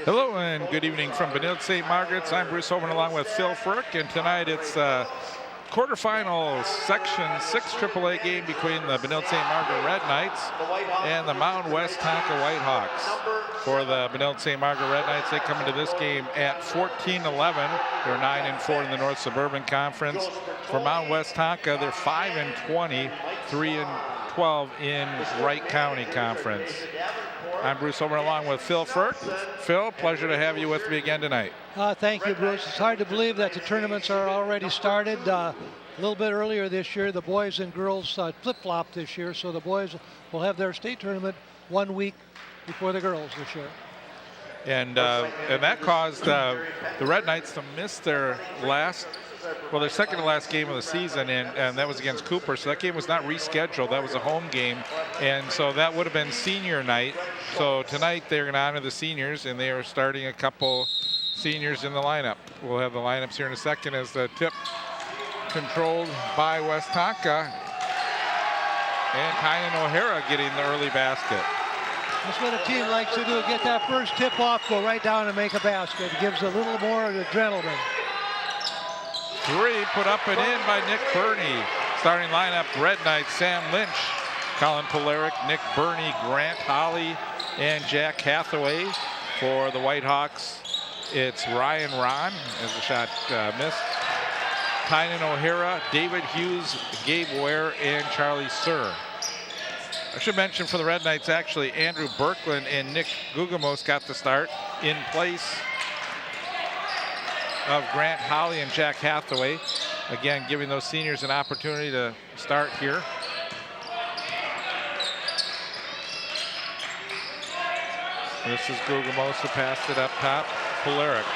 Hello and good evening from Benilde St. Margaret's. I'm Bruce Homan along with Phil Frick, and tonight it's quarterfinal Section 6 AAA game between the Benilde St. Margaret Red Knights and the Mound-Westonka Whitehawks. For the Benilde St. Margaret Red Knights, they come into this game at 14-11. They're 9-4 in the North Suburban Conference. For Mound-Westonka, they're 5-20, 3-12 in Wright County Conference. I'm Bruce Homan along with Phil Frick. Phil, pleasure to have you with me again tonight. Thank you, Bruce. It's hard to believe that the tournaments are already started. A little bit earlier this year, the boys and girls flip-flopped this year, so the boys will have their state tournament 1 week before the girls this year. And that caused the Red Knights to miss their second to last game of the season, and that was against Cooper. So that game was not rescheduled. That was a home game, and so that would have been senior night. So tonight they're going to honor the seniors, and they are starting a couple seniors in the lineup. We'll have the lineups here in a second as the tip controlled by Westonka, and Tynan O'Hara getting the early basket. That's what a team likes to do, get that first tip off, go right down and make a basket. It gives a little more adrenaline. Three put up and in by Nick Burney. Starting lineup, Red Knights, Sam Lynch, Colin Polaric, Nick Burney, Grant Holly, and Jack Hathaway. For the Whitehawks, it's Ryan Ron as the shot missed. Tynan O'Hara, David Hughes, Gabe Ware, and Charlie Sir. I should mention for the Red Knights, actually, Andrew Berkland and Nick Gugamos got the start in place of Grant Holly and Jack Hathaway. Again, giving those seniors an opportunity to start here. This is Gugamos who passed it up top. Polaric.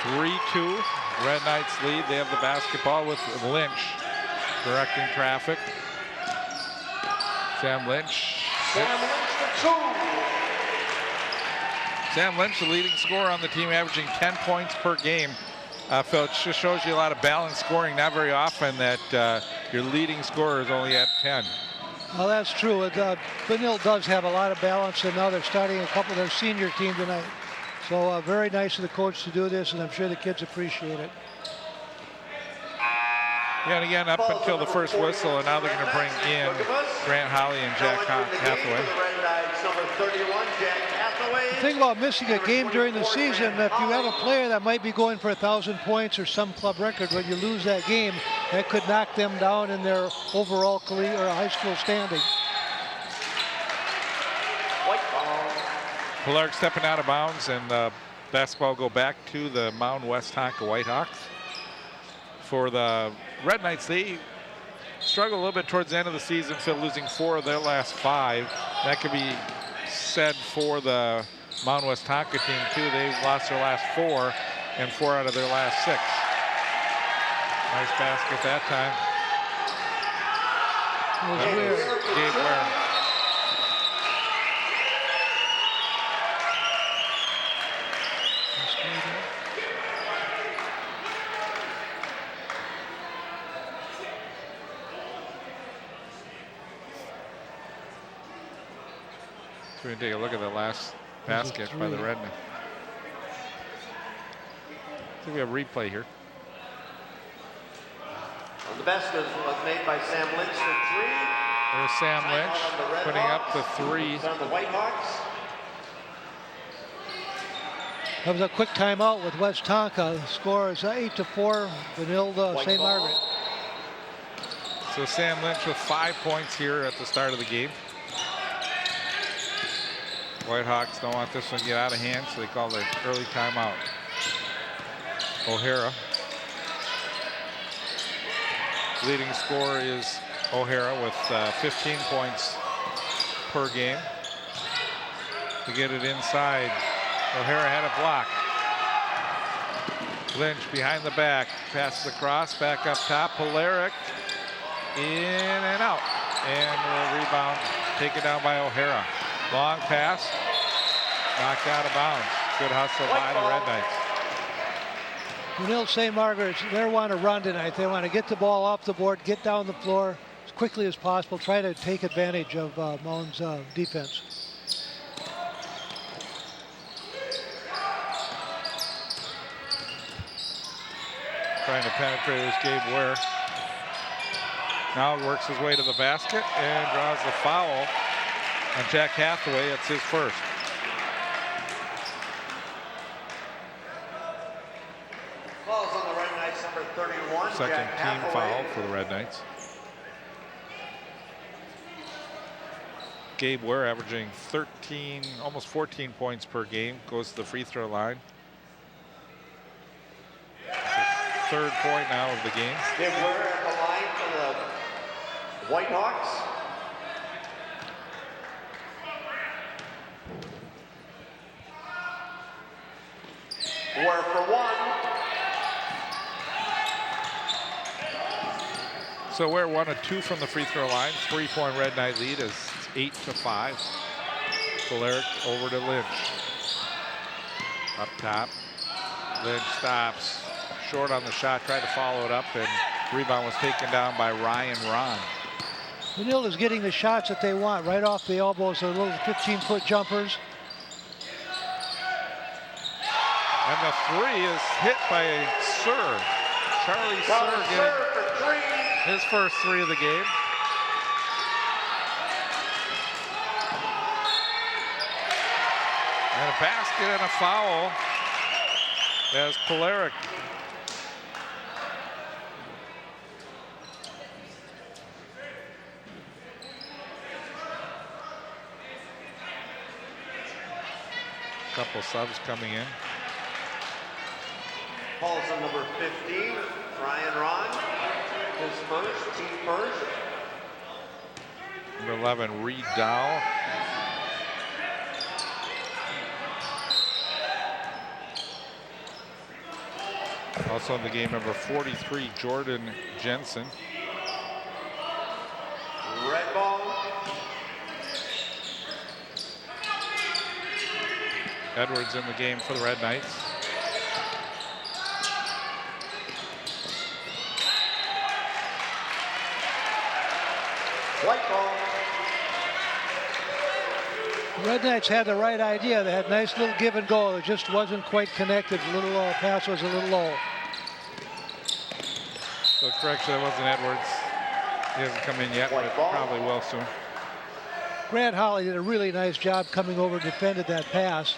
3-2. Red Knights lead. They have the basketball with Lynch directing traffic. Sam Lynch. Sam Lynch, the leading scorer on the team, averaging 10 points per game. Phil, it just shows you a lot of balanced scoring. Not very often that your leading scorer is only at 10. Well, that's true. Benilde does have a lot of balance, and now they're starting a couple of their senior team tonight. So very nice of the coach to do this, and I'm sure the kids appreciate it. Yeah, and again, up until the first whistle, and now they're going to bring in Grant Holly and Jack Hathaway. The thing about missing a game during the season, if you have a player that might be going for 1,000 points or some club record, when you lose that game, that could knock them down in their overall career or high school standing. Polaric stepping out of bounds, and basketball go back to the Mound-Westonka Whitehawks. For the Red Knights, they struggled a little bit towards the end of the season, Phil, losing 4 of their last 5. That could be said for the Mound-Westonka team too. They've lost their last 4 and 4 out of their last 6. Nice basket that time. Gabe Ware. We're going to take a look at the last basket by the Red Knights. I think we have replay here. Well, the basket was made by Sam Lynch for 3. There's Sam Lynch putting up the 3. On the Whitehawks. That was a quick timeout with Westonka. The score is 8-4, Benilde St. Margaret. So Sam Lynch with 5 points here at the start of the game. Whitehawks don't want this one to get out of hand, so they call the early timeout. O'Hara. Leading scorer is O'Hara with 15 points per game. To get it inside, O'Hara had a block. Lynch behind the back, passes across, back up top. Polaric in and out, and a rebound taken down by O'Hara. Long pass, knocked out of bounds. Good hustle by the Red Knights. Benilde St. Margaret, they want to run tonight. They want to get the ball off the board, get down the floor as quickly as possible, try to take advantage of Mound's defense. Trying to penetrate is Gabe Ware. Now works his way to the basket and draws the foul on Jack Hathaway. It's his first. Falls on the Red Knights, number 31. Second Jack team Hathaway. foul for the Red Knights. Gabe Ware averaging 13, almost 14 points per game, goes to the free throw line. Third point now of the game. Gabe Ware at the line for the Whitehawks. Ware for one. So Ware 1 of 2 from the free throw line. 3-point Red Knight lead is 8-5. Polaric over to Lynch. Up top. Lynch stops. Short on the shot, tried to follow it up, and rebound was taken down by Ryan Ron. Manila is getting the shots that they want right off the elbows, the little 15-foot jumpers. And the three is hit by Sir. Charlie Sir getting his first three of the game. And a basket and a foul as Polaric. Couple subs coming in. Falls on number 15, Ryan Ron. His first, team first. Number 11, Reed Dow. Also in the game, number 43, Jordan Jensen. Red ball. Edwards in the game for the Red Knights. White ball. The Red Knights had the right idea. They had a nice little give and go. It just wasn't quite connected. The little pass was a little low. So correction, that wasn't Edwards. He hasn't come in yet, but probably will soon. Grant Holly did a really nice job coming over, defended that pass.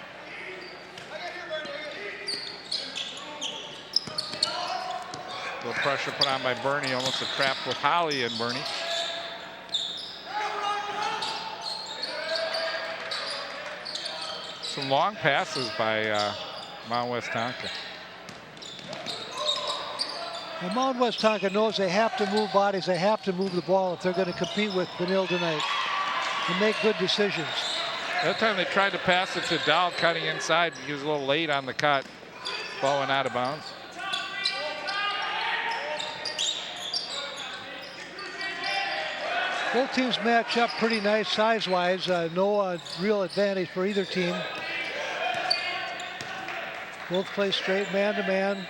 Little pressure put on by Bernie, almost a trap with Holly and Bernie. Some long passes by Mound-Westonka. And Mound-Westonka knows they have to move bodies, they have to move the ball if they're going to compete with Benil tonight and make good decisions. That time they tried to pass it to Dow cutting inside. He was a little late on the cut. Ball went out of bounds. Both teams match up pretty nice size-wise. No real advantage for either team. Both play straight man-to-man.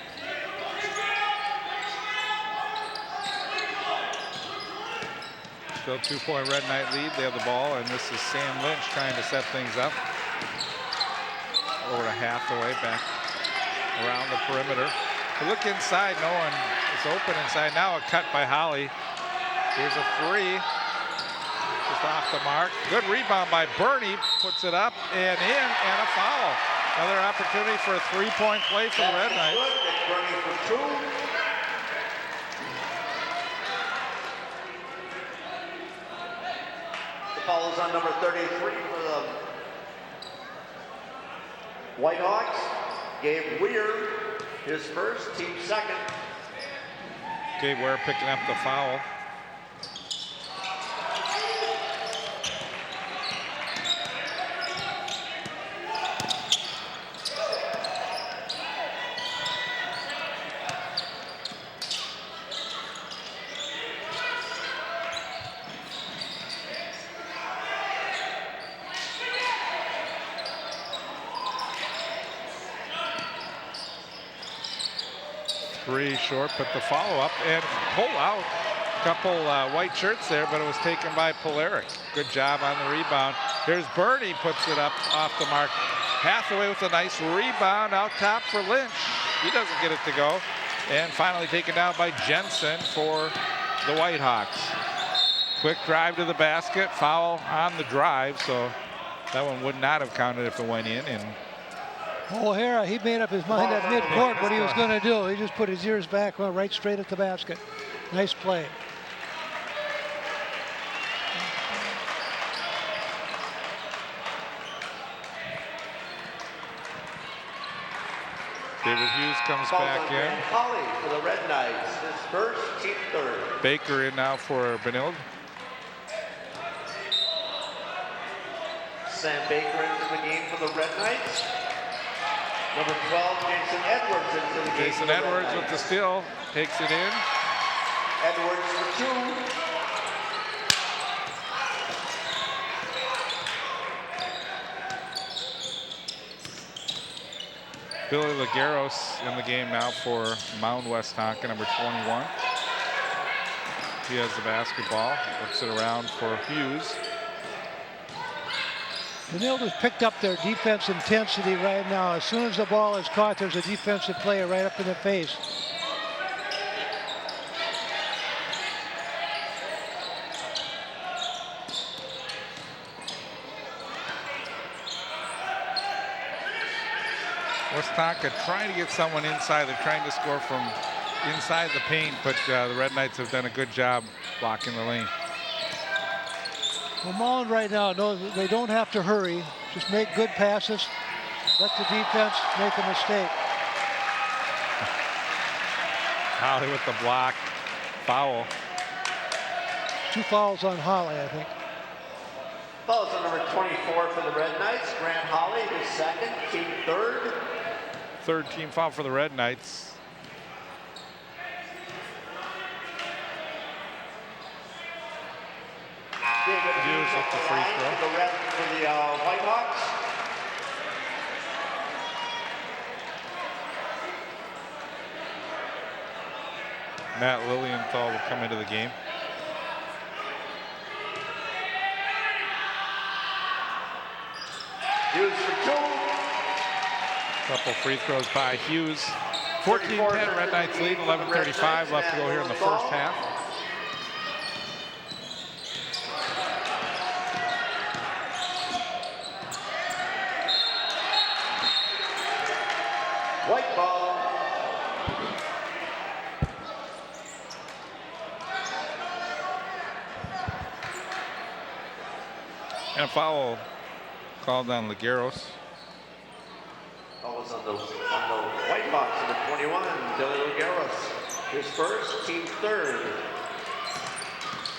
Still 2-point Red Knight lead. They have the ball, and this is Sam Lynch trying to set things up. Over to Hathaway, back around the perimeter. To look inside, no one is open inside. Now a cut by Holly. Here's a three. Just off the mark. Good rebound by Bernie. Puts it up and in, and a foul. Another opportunity for a three-point play for the Red Knights. Bernie for two. The foul is on number 33 for the Whitehawks. Gabe Weir, his first, team second. Gabe Ware picking up the foul. Three short, but the follow-up and pull out. Couple white shirts there, but it was taken by Polaric. Good job on the rebound. Here's Bernie, puts it up off the mark. Hathaway with a nice rebound out top for Lynch. He doesn't get it to go. And finally taken down by Jensen for the Whitehawks. Quick drive to the basket, foul on the drive, so that one would not have counted if it went in. And O'Hara, he made up his mind at midcourt what he was going to do. He just put his ears back, went right straight at the basket. Nice play. David Hughes comes back in. Holly for the Red Knights, his first, team third. Baker in now for Benilde. Sam Baker into the game for the Red Knights. Number 12, Jason Edwards into the game. Jason Edwards with the steal, takes it in. Edwards for 2. Billy Lagueros in the game now for Mound-Westonka, number 21. He has the basketball, works it around for Hughes. Benilde has picked up their defense intensity right now. As soon as the ball is caught, there's a defensive player right up in the face. Westonka trying to get someone inside. They're trying to score from inside the paint, but the Red Knights have done a good job blocking the lane. Well, Mound right now knows that they don't have to hurry. Just make good passes. Let the defense make a mistake. Holly with the block. Foul. 2 fouls on Holly, I think. Fouls on number 24 for the Red Knights. Grant Holly, his second, team third. Third team foul for the Red Knights. David Hughes with the free throw. For the Whitehawks. Matt Lilienthal will come into the game. Hughes for 2. Couple free throws by Hughes. 14-10 Red Knights lead, 11:35 left to go here in the first half. White ball. And a foul called on Lagueros. Always on the white box, number 21, Billy Lagueros. His first, team third.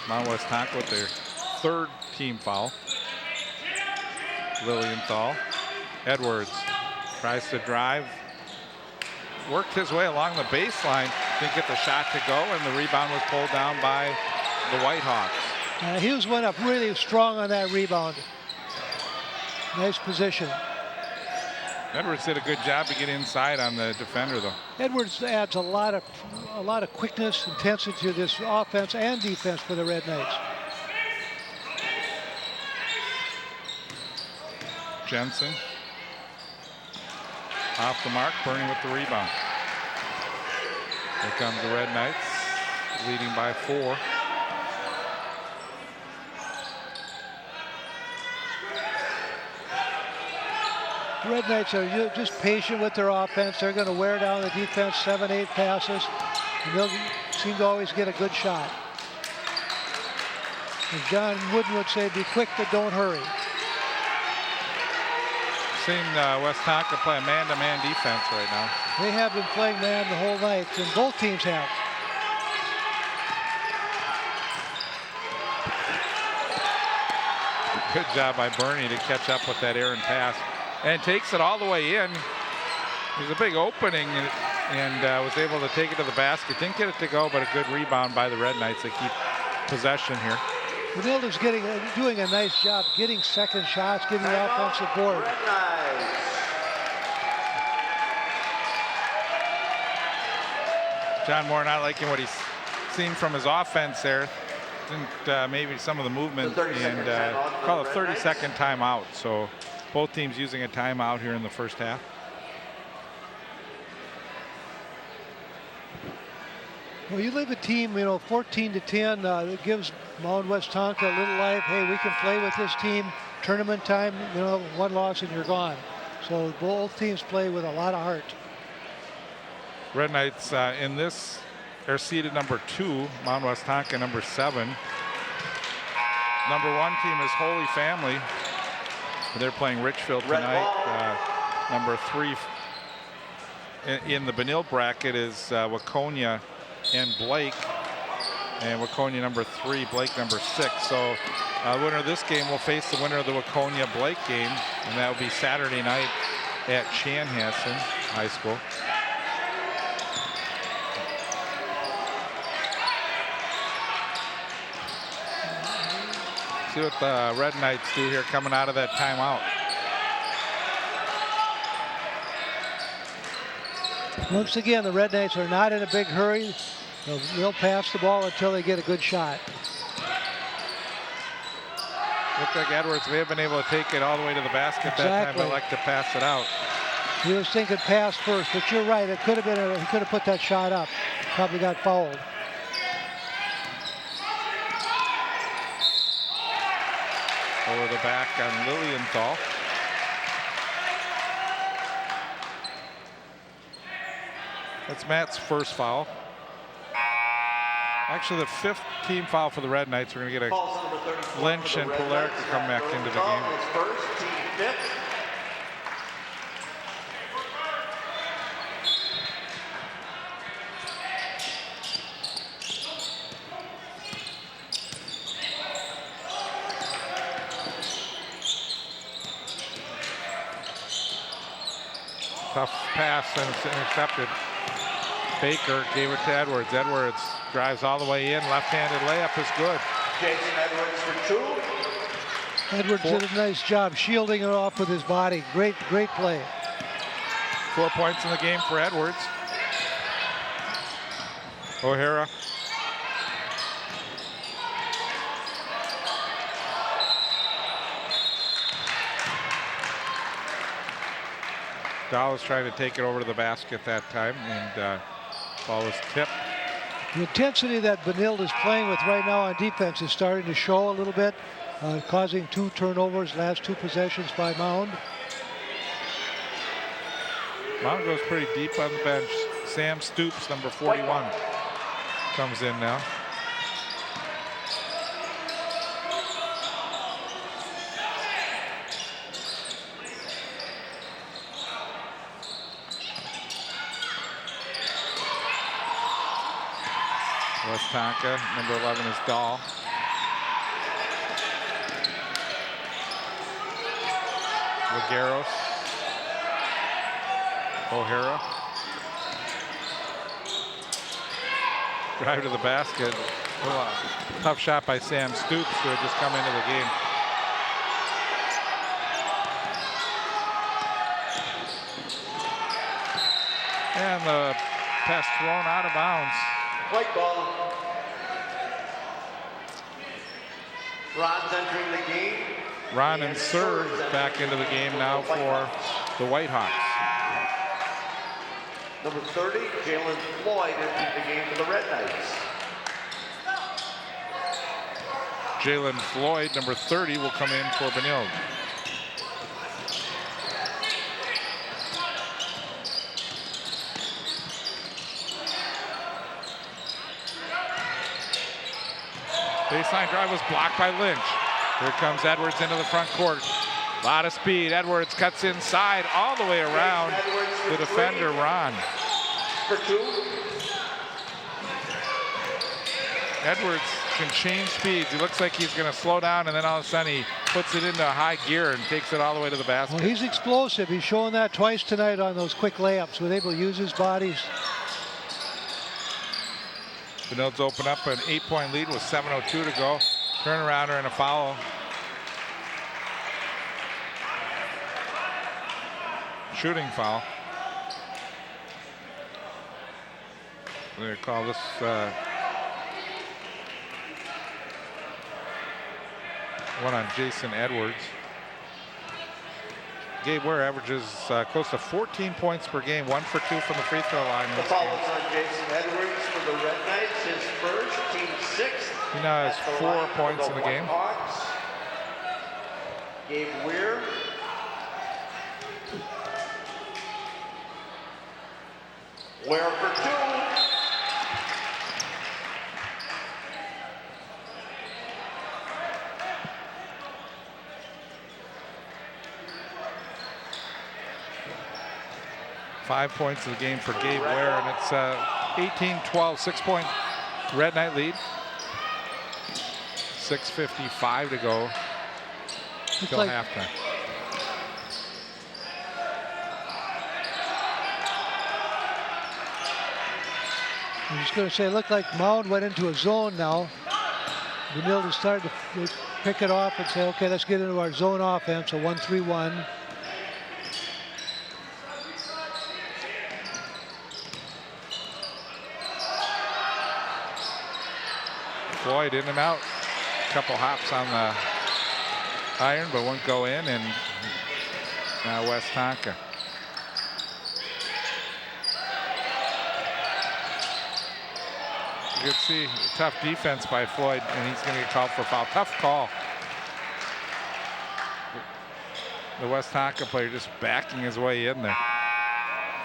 Mound-Westonka with their third team foul. Lilienthal. Edwards tries to drive. Worked his way along the baseline. Didn't get the shot to go, and the rebound was pulled down by the Whitehawks. Hughes went up really strong on that rebound. Nice position. Edwards did a good job to get inside on the defender, though. Edwards adds a lot of quickness, intensity to this offense and defense for the Red Knights. Jensen off the mark, Bernie with the rebound. Here comes the Red Knights, leading by 4. The Red Knights are just patient with their offense. They're going to wear down the defense, 7-8 passes, and they'll seem to always get a good shot. As John Wooden would say, be quick but don't hurry. Seen Westonka play a man-to-man defense right now. They have been playing man the whole night, and both teams have. Good job by Bernie to catch up with that errant pass. And takes it all the way in. There's a big opening and was able to take it to the basket. Didn't get it to go, but a good rebound by the Red Knights. They keep possession here. Benilde's doing a nice job getting second shots, getting the offensive board. John Moore not liking what he's seen from his offense there. Didn't maybe some of the movement and call a 30-second timeout. So both teams using a timeout here in the first half. Well, you leave a team, 14-10. It gives Mound-Westonka a little life. Hey, we can play with this team. Tournament time, one loss and you're gone. So both teams play with a lot of heart. Red Knights in this are seeded number 2, Mound-Westonka number 7. Number 1 team is Holy Family. They're playing Richfield tonight. Number 3 in the Benilde bracket is Waconia and Blake. And Waconia number 3, Blake number 6. So the winner of this game will face the winner of the Waconia-Blake game, and that will be Saturday night at Chanhassen High School. See what the Red Knights do here coming out of that timeout. Once again, the Red Knights are not in a big hurry. They'll pass the ball until they get a good shot. Looks like Edwards may have been able to take it all the way to the basket that time, but like to pass it out. He was thinking pass first, but you're right. It could have been. He could have put that shot up. Probably got fouled. Over the back on Lilienthal. That's Matt's first foul. Actually, the 5th team foul for the Red Knights. We're going to get a Lynch and Polaric to come back into the game. First, team 5th. Tough pass and it's intercepted. Baker gave it to Edwards. Edwards drives all the way in. Left-handed layup is good. Jason Edwards for 2. Edwards did a nice job shielding it off with his body. Great play. 4 points in the game for Edwards. O'Hara. Dahl was trying to take it over to the basket that time, and ball was tipped. The intensity that Benilde is playing with right now on defense is starting to show a little bit, causing 2 turnovers last 2 possessions by Mound. Mound goes pretty deep on the bench. Sam Stoops, number 41, comes in now. Westonka, number 11 is Dahl. Lagueros. O'Hara. Drive to the basket. Tough shot by Sam Stoops, who had just come into the game. And the pass thrown out of bounds. White ball. Ron's entering the game. Ron and Sir back into the game now for the Whitehawks. Number 30, Jalen Floyd entering the game for the Red Knights. Jalen Floyd, number 30, will come in for Benilde. Baseline drive was blocked by Lynch. Here comes Edwards into the front court. A lot of speed. Edwards cuts inside all the way around the defender, Ron. For 2. Edwards can change speeds. He looks like he's going to slow down, and then all of a sudden he puts it into high gear and takes it all the way to the basket. Well, he's explosive. He's showing that twice tonight on those quick layups. Was able to use his bodies. Benilde's open up an 8-point lead with 7:02 to go. Turnarounder and a foul. Shooting foul. They call this one on Jason Edwards. Gabe Ware averages close to 14 points per game, 1 for 2 from the free throw line. The foul is on Jason Edwards for the Red Knights, his first, team sixth. He now has At the 4 line for points in the game. Whitehawks. Gabe Weir. Ware for 2. Five points in the game for Gabe Ware, and it's 18-12, 6-point Red Knight lead. 6:55 to go till halftime. I'm just going to say, it looked like Mound went into a zone now. Benilde has started to pick it off and say, okay, let's get into our zone offense, a 1-3-1. Floyd in and out. A couple hops on the iron, but won't go in. And now Westonka. You could see tough defense by Floyd, and he's going to get called for a foul. Tough call. The Westonka player just backing his way in there.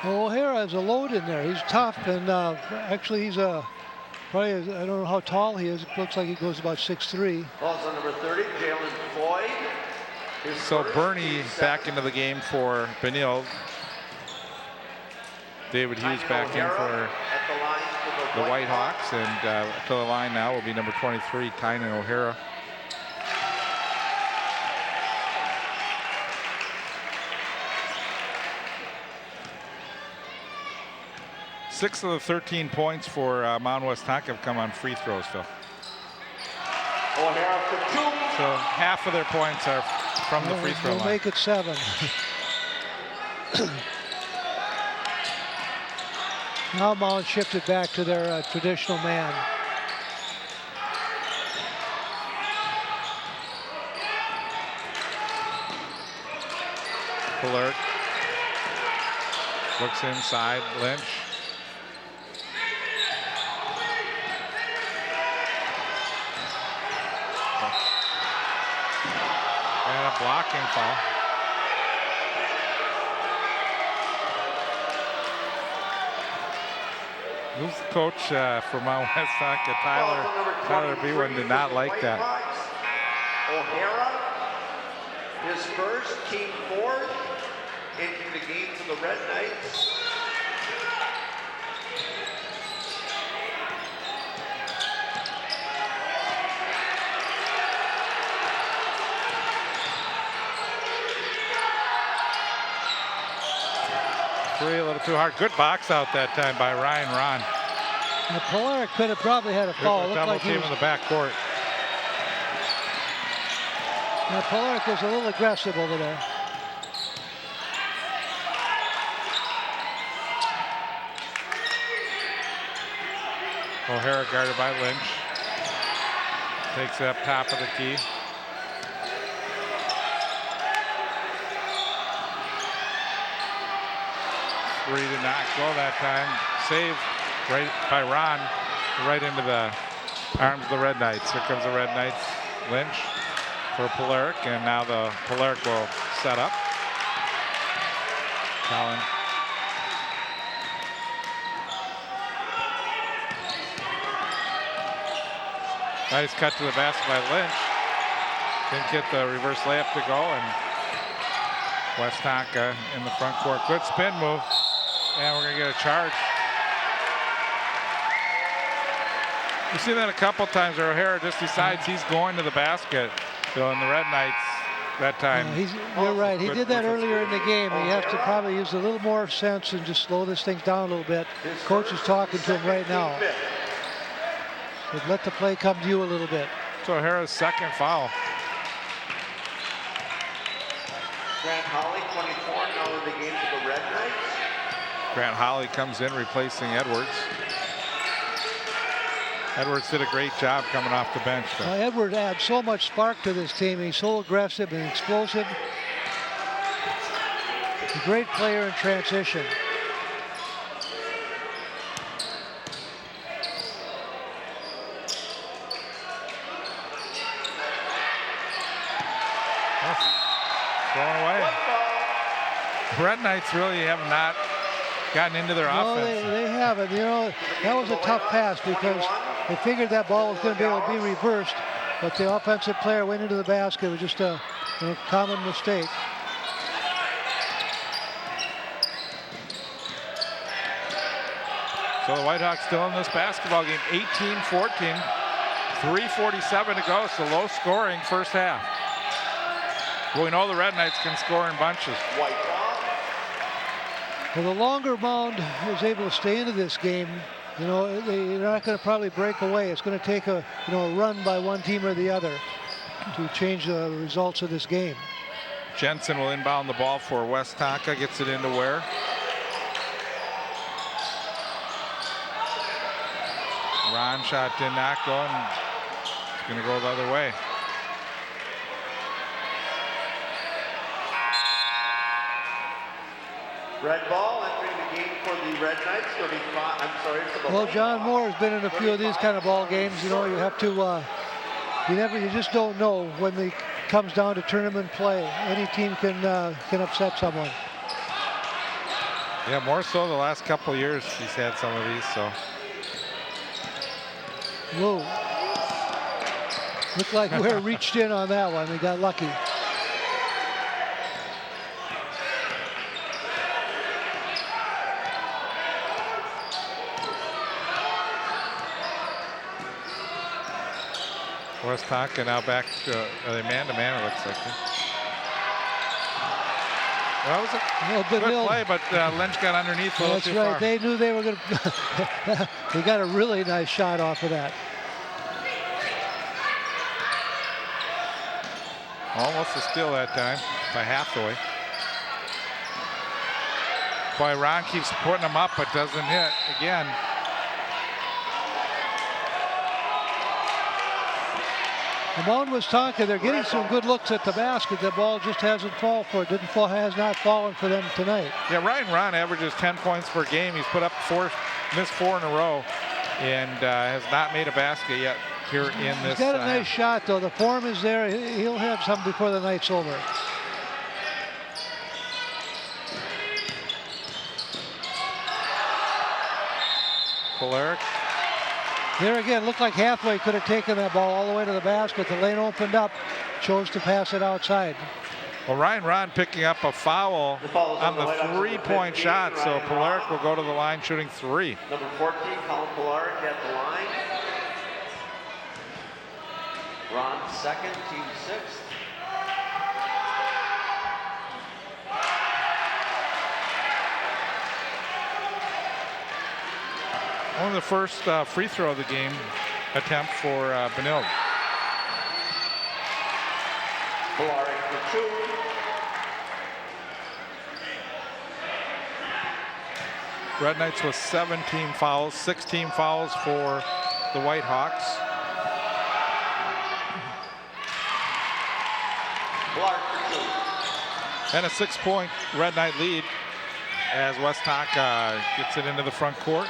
Well, O'Hara has a load in there. He's tough, and actually he's probably, I don't know how tall he is. It looks like he goes about 6'3". Falls on number 30, Jalen Floyd. So Bernie back into the game for Benilde. David Hughes back in for the Whitehawks, and to the line now will be number 23, Tynan O'Hara. Six of the 13 points for Mound-Westonka have come on free throws, Phil. O'Hara for 2. So half of their points are from the free throw We'll line. make it 7. Now Mound shifted back to their traditional man. Alert. Looks inside, Lynch. And a blocking foul. Who's the coach for Mound-Westonka? Tyler Bewan did not like that. O'Hara, his first, team fourth, into the game for the Red Knights. Three, a little too hard. Good box out that time by Ryan Ron. Now, Polaric could have probably had a foul. Looked Double like he team was, in the back court. now, Polaric was a little aggressive over there. O'Hara guarded by Lynch. Takes it up top of the key. Three did not go that time. Save right by Ron, right into the arms of the Red Knights. Here comes the Red Knights. Lynch for Polaric, and now the Polaric will set up. Colin. Nice cut to the basket by Lynch. Didn't get the reverse layup to go, and Westonka in the front court. Good spin move, and we're gonna get a charge. We've seen that a couple times. O'Hara just decides he's going to the basket. So in the Red Knights that time. You're right. He did that earlier in the game. He has to probably use a little more sense and just slow this thing down a little bit. Coach is talking to him right now. So let the play come to you a little bit. So O'Hara's second foul. Grant Holly, 24, now in the game for the Red Knights. Grant Holly comes in replacing Edwards. Edwards did a great job coming off the bench. Edwards adds so much spark to this team. He's so aggressive and explosive. A great player in transition. Thrown away. Red Knights really have not gotten into their offense. They haven't. You know, that was a tough pass because they figured that ball was going to be able to be reversed, but the offensive player went into the basket. It was just a common mistake. So the Whitehawks still in this basketball game, 18-14, 3:47 to go. So low scoring first half. We know the Red Knights can score in bunches. Well, the longer Mound is able to stay into this game, you know, they're not going to probably break away. It's going to take a run by one team or the other to change the results of this game. Jensen will inbound the ball for Westonka, gets it into Ware. Ron shot did not go, and it's going to go the other way. Red ball entering the game for the Red Knights, 35. I'm sorry for the. Well, John Moore has been in a few of these kind of ball games. You know, you have to, you just don't know when it comes down to tournament play. Any team can upset someone. Yeah, more so the last couple of years he's had some of these. So. Whoa. Looked like Ware reached in on that one. He got lucky. Westonka now back to are they man-to-man, it looks like. Well, it was a good play, but Lynch got underneath a little too far. That's right. They knew they were going to. They got a really nice shot off of that. Almost a steal that time by Hathaway. Boy, Ron keeps putting them up, but doesn't hit again. The Mound-Westonka, they're getting some good looks at the basket. The ball just hasn't fallen for it. Has not fallen for them tonight. Yeah, Ryan Ron averages 10 points per game. He's put up missed 4 in a row, and has not made a basket yet here in this. He's got a nice shot, though. The form is there. He'll have some before the night's over. Polaric. There again, looked like Hathaway could have taken that ball all the way to the basket. The lane opened up, chose to pass it outside. Well, Ryan Ron picking up a foul on the three-point shot, so Polaric will go to the line shooting 3. Number 14, Colin Polaric at the line. Ron second, team 6th. Only the first free throw of the game attempt for Benilde. Polaric for 2. Red Knights with 17 fouls, 16 fouls for the Whitehawks. Polaric for 2. And a 6-point Red Knight lead as Westonka gets it into the front court.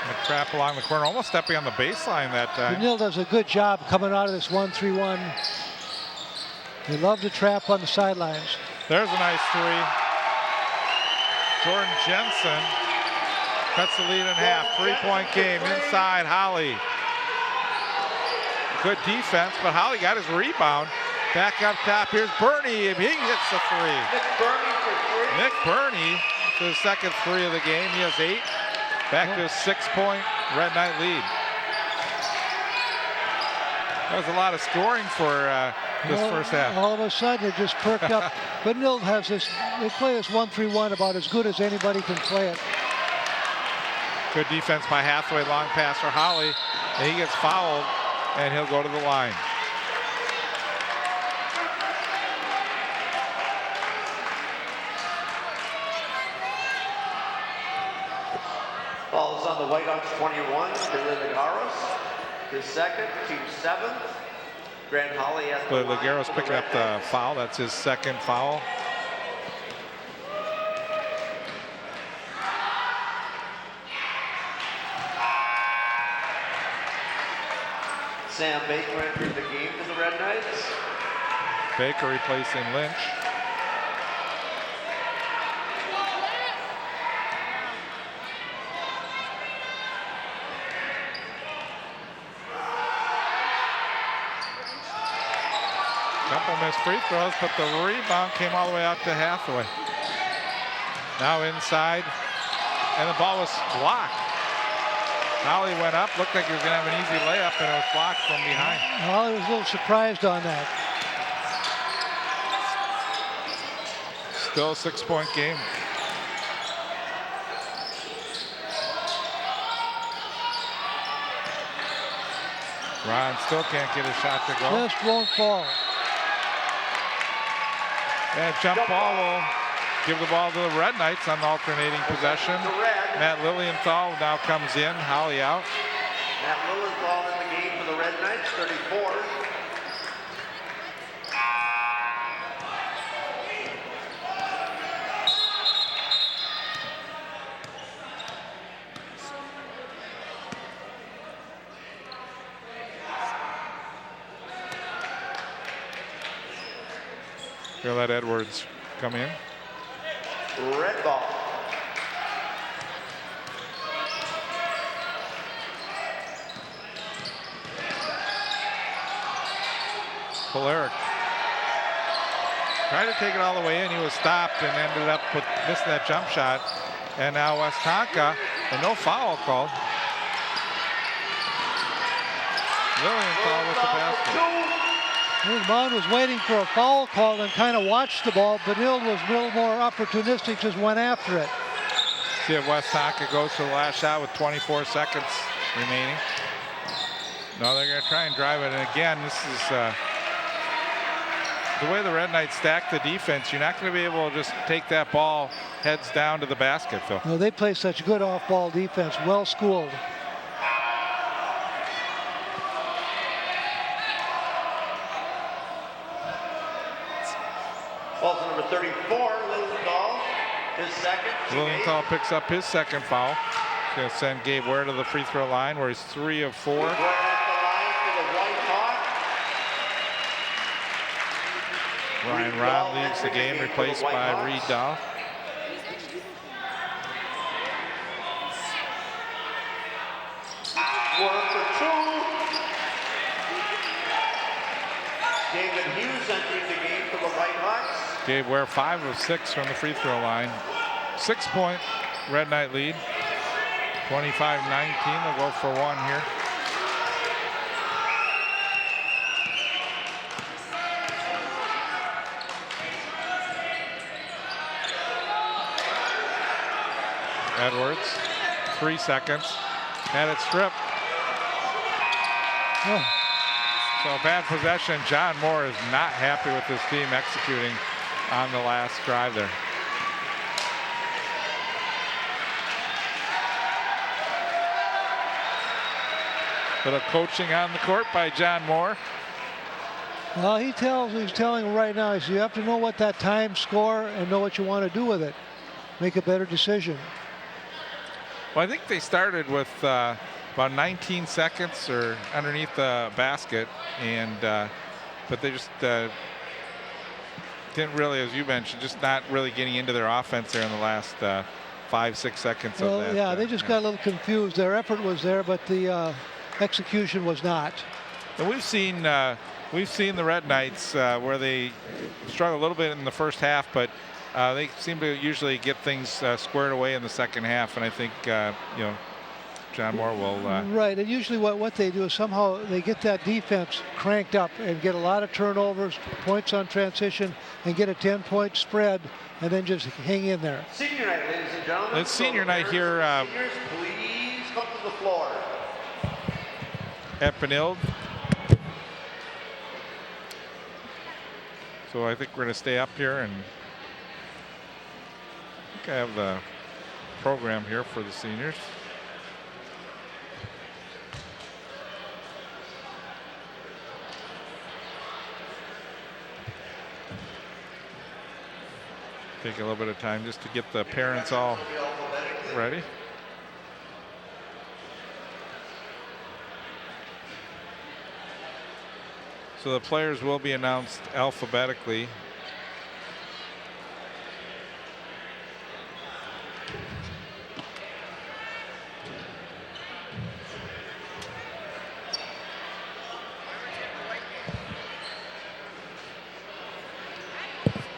McCrapp along the corner, almost stepping on the baseline that time. Benilde does a good job coming out of this 1-3-1. They love to trap on the sidelines. There's a nice 3. Jordan Jensen cuts the lead in half. 3-point game inside Holly. Good defense, but Holly got his rebound. Back up top, here's Burney. He hits the 3. Nick Burney for 3. Nick Burney for the second 3 of the game. He has 8. Back to a 6-point Red Knight lead. That was a lot of scoring for this first half. All of a sudden, it just perked up. Benilde has this, they play this 1-3-1 about as good as anybody can play it. Good defense by Hathaway, long pass for Holly. And he gets fouled, and he'll go to the line. Ball is on the Whitehawks 21, Billy Lagaros. His second, team 7th. Grant Holly at the But line Laguero's for the picking up the Rednecks. foul. That's his second foul. Sam Baker entered the game for the Red Knights. Baker replacing Lynch. Couple missed free throws, but the rebound came all the way out to Hathaway. Now inside, and the ball was blocked. Holly went up, looked like he was going to have an easy layup, and it was blocked from behind. Holly was a little surprised on that. Still a 6-point game. Ron still can't get a shot to go. Just won't fall. And jump ball will give the ball to the Red Knights on alternating possession. Matt Lilienthal now comes in. Holly out. Matt Lilienthal in the game for the Red Knights, 34. He'll let Edwards come in. Red ball. Polaric tried to take it all the way in. He was stopped and ended up missing that jump shot. And now Westonka, and no foul called. Lilienthal with the basket. Mound was waiting for a foul call and kind of watched the ball. Benilde was a little more opportunistic, just went after it. See if Westonka goes for the last shot with 24 seconds remaining. No, they're going to try and drive it. And again, this is the way the Red Knights stack the defense. You're not going to be able to just take that ball heads down to the basket, Phil. No, they play such good off-ball defense, well schooled. Ball to number 34, Lilienthal, his second. Lilienthal picks up his second foul. He's going to send Gabe Ware to the free throw line where he's 3 of 4. Right at the line for the White Hawks. Ryan Rod leaves the game, replaced by Reed Dahl. One for 2. David Hughes entering the game for the White Hawks. Gabe Ware 5 of 6 from the free throw line. 6-point Red Knight lead. 25-19, they'll go for 1 here. Edwards, 3 seconds, and it's stripped. Oh. So bad possession. John Moore is not happy with his team executing on the last drive there. Bit of coaching on the court by John Moore. Well, he's telling right now, you have to know what that time score and know what you want to do with it. Make a better decision. Well, I think they started with about 19 seconds or underneath the basket, and but they just didn't really, as you mentioned, just not really getting into their offense there in the last 5-6 seconds Well, of that. yeah, they just got a little confused. Their effort was there, but the execution was not. And we've seen the Red Knights where they struggle a little bit in the first half, but they seem to usually get things squared away in the second half, and I think John Moore will. Right, and usually what they do is somehow they get that defense cranked up and get a lot of turnovers, points on transition, and get a 10-point spread, and then just hang in there. Senior night, ladies and gentlemen. It's senior night here. Seniors, please come to the floor. At Benilde. So I think we're going to stay up here, and I think I have the program here for the seniors. Take a little bit of time just to get the parents all ready. So the players will be announced alphabetically.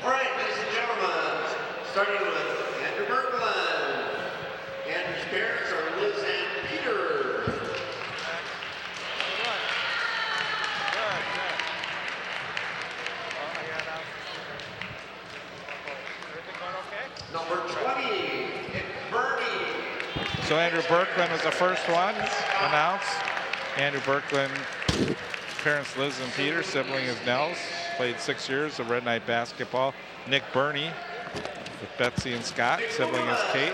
All right, ladies and gentlemen, starting with Andrew Berkman. Andrew's parents are Liz and Peter. Number 20, Nick Bernie. So Andrew Berkman is the first one announced. Andrew Berkman, parents Liz and Peter, sibling is Nels. Played 6 years of Red Knight basketball. Nick Burney with Betsy and Scott, sibling is Kate.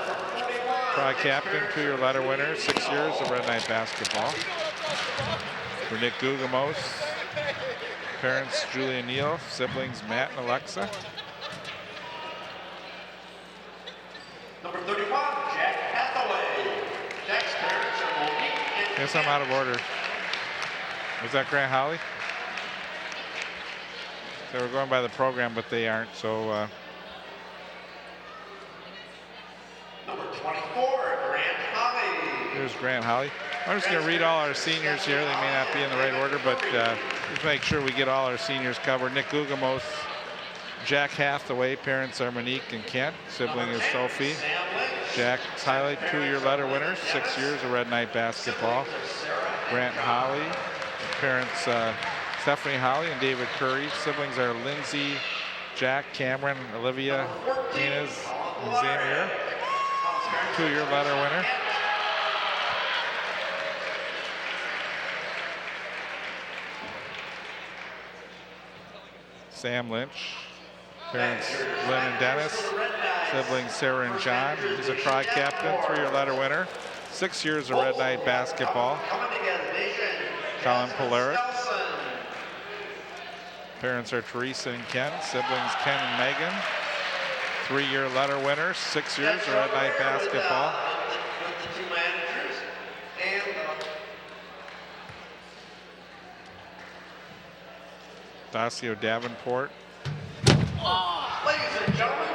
Tri captain, 2-year letter winner, 6 years of Red Knight basketball. For Nick Gugamos, parents Julie and Neil, siblings Matt and Alexa. Number 31, Jack Hathaway. Jack's parents are Monique and Guess I'm out of order. Was that Grant Holly? They were going by the program, but they aren't, so. Number 24, Grant Holly. Here's Grant Holly. I'm just going to read all our seniors here. They may not be in the right order, but just make sure we get all our seniors covered. Nick Gugamos, Jack Hathaway, parents are Monique and Kent, sibling is Sophie. Jack's highlight, 2-year letter winner, 6 years of Red Knight basketball. Grant Holly, parents Stephanie Holly and David Curry. Siblings are Lindsay, Jack, Cameron, Olivia, Inez, and Xavier. 2-year letter winner. Sam Lynch, parents Lynn and Dennis. Siblings Sarah and John. He's a tri captain, 3-year letter winner. 6 years of Red Knight basketball. Colin Polaric. Parents are Teresa and Ken, siblings Ken and Megan. 3-year letter winner, 6 years of Red Knight basketball. Dacio Davenport. Ladies and gentlemen,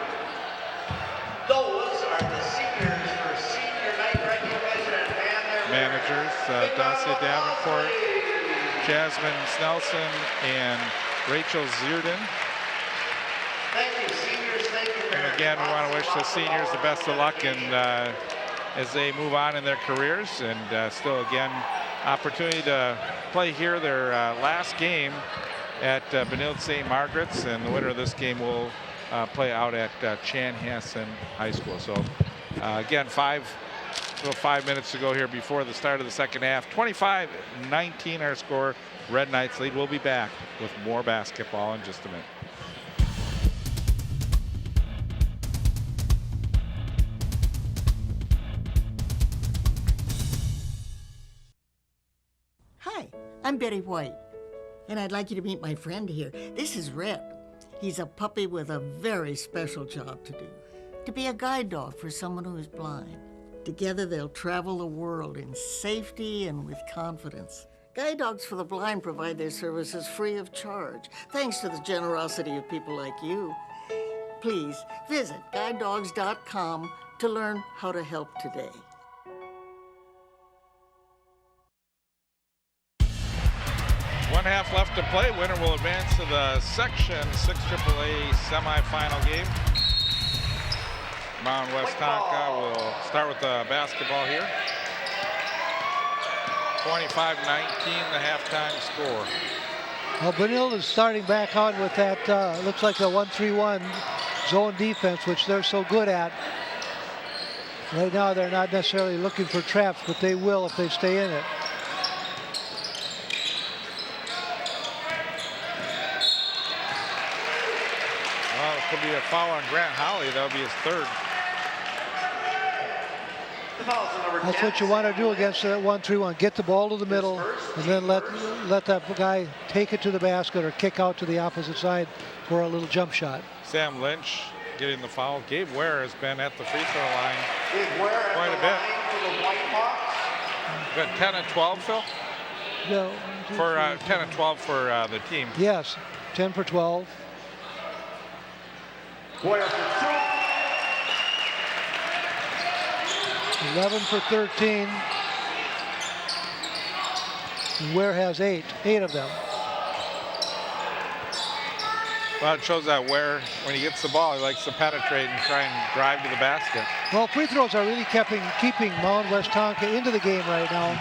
those are the seniors for senior night recognition and their Managers, Dacia Davenport, Jasmine Snelson, and Rachel Zierden. Thank you, seniors. Thank you. And again, we want to wish the seniors the best of luck as they move on in their careers. And still, again, opportunity to play here their last game at Benilde St. Margaret's. And the winner of this game will play out at Chanhassen High School. So, again, 5 minutes to go here before the start of the second half. 25-19 our score. Red Knights lead. We'll be back with more basketball in just a minute. Hi, I'm Betty White, and I'd like you to meet my friend here. This is Red. He's a puppy with a very special job to do, to be a guide dog for someone who is blind. Together, they'll travel the world in safety and with confidence. Guide Dogs for the Blind provide their services free of charge, thanks to the generosity of people like you. Please visit guidedogs.com to learn how to help today. One half left to play. Winner will advance to the Section 6 AAA semifinal game. Mound-Westonka will start with the basketball here. 25-19, the halftime score. Well, Benilde is starting back on with that, looks like the 1-3-1 zone defense, which they're so good at. Right now, they're not necessarily looking for traps, but they will if they stay in it. Well, it could be a foul on Grant Holly. That'll be his third. That's what you want to do against that 1-3-1. Get the ball to the middle and then let that guy take it to the basket or kick out to the opposite side for a little jump shot. Sam Lynch, getting the foul. Gabe Ware has been at the free throw line quite a bit. For the Whitehawks. Good 10 and 12, Phil? No, For 10 and 12 for the team. yes, 10 for 12. Ware for 2. 11 for 13. Ware has 8 of them. Well, it shows that Ware, when he gets the ball, he likes to penetrate and try and drive to the basket. Well, free throws are really keeping Mound-Westonka into the game right now.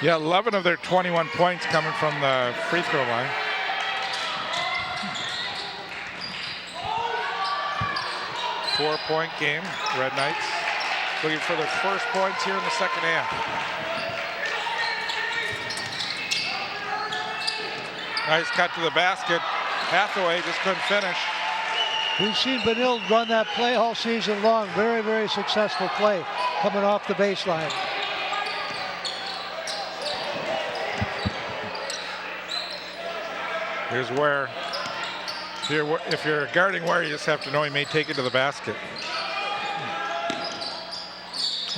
Yeah, 11 of their 21 points coming from the free throw line. Four-point game, Red Knights looking for their first points here in the second half. Nice cut to the basket. Hathaway just couldn't finish. We've seen Benilde run that play all season long. Very, very successful play coming off the baseline. Here's Ware. If you're guarding Ware, you just have to know he may take it to the basket.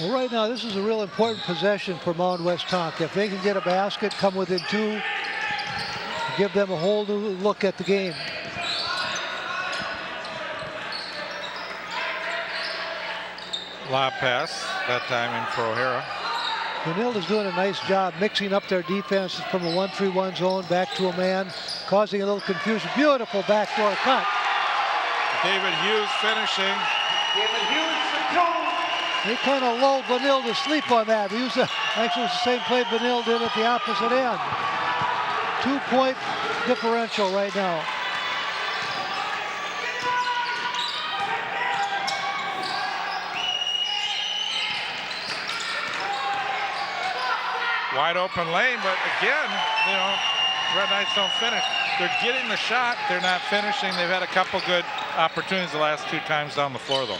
Well, right now, this is a real important possession for Mound-Westonka. If they can get a basket, come within 2, give them a whole new look at the game. Lob pass, that time in for O'Hara. Benilde is doing a nice job mixing up their defenses from a 1-3-1 zone back to a man, causing a little confusion. Beautiful backdoor cut. David Hughes finishing. David Hughes for 2. They kind of lulled Benilde to sleep on that. Actually, it's the same play Benilde did at the opposite end. 2-point differential right now. Wide open lane, but again, Red Knights don't finish. They're getting the shot, they're not finishing. They've had a couple good opportunities the last 2 times down the floor, though.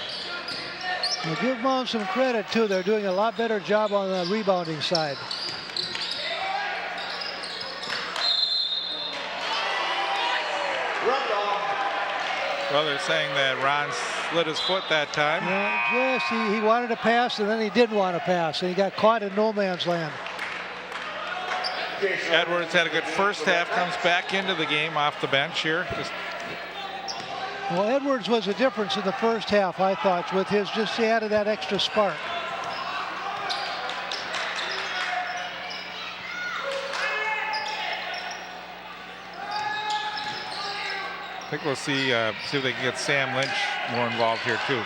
We'll give Mound some credit, too. They're doing a lot better job on the rebounding side. Well, they're saying that Ron slid his foot that time. Yes, he wanted to pass, and then he didn't want to pass, and he got caught in no man's land. Edwards had a good first half, comes back into the game off the bench here. Well, Edwards was a difference in the first half, I thought, with his he added that extra spark. I think we'll see if they can get Sam Lynch more involved here too.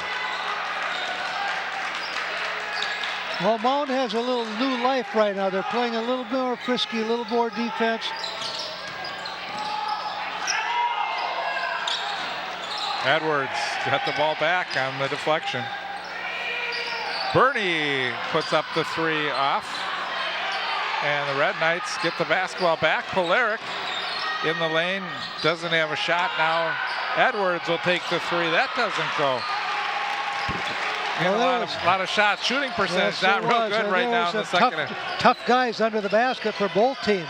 Well, Mound has a little new life right now. They're playing a little more frisky, a little more defense. Edwards got the ball back on the deflection. Bernie puts up the 3 off. And the Red Knights get the basketball back. Polaric in the lane, doesn't have a shot now. Edwards will take the 3. That doesn't go. Well, a lot of shots. Shooting percentage not real good right now in the second half. Tough guys under the basket for both teams.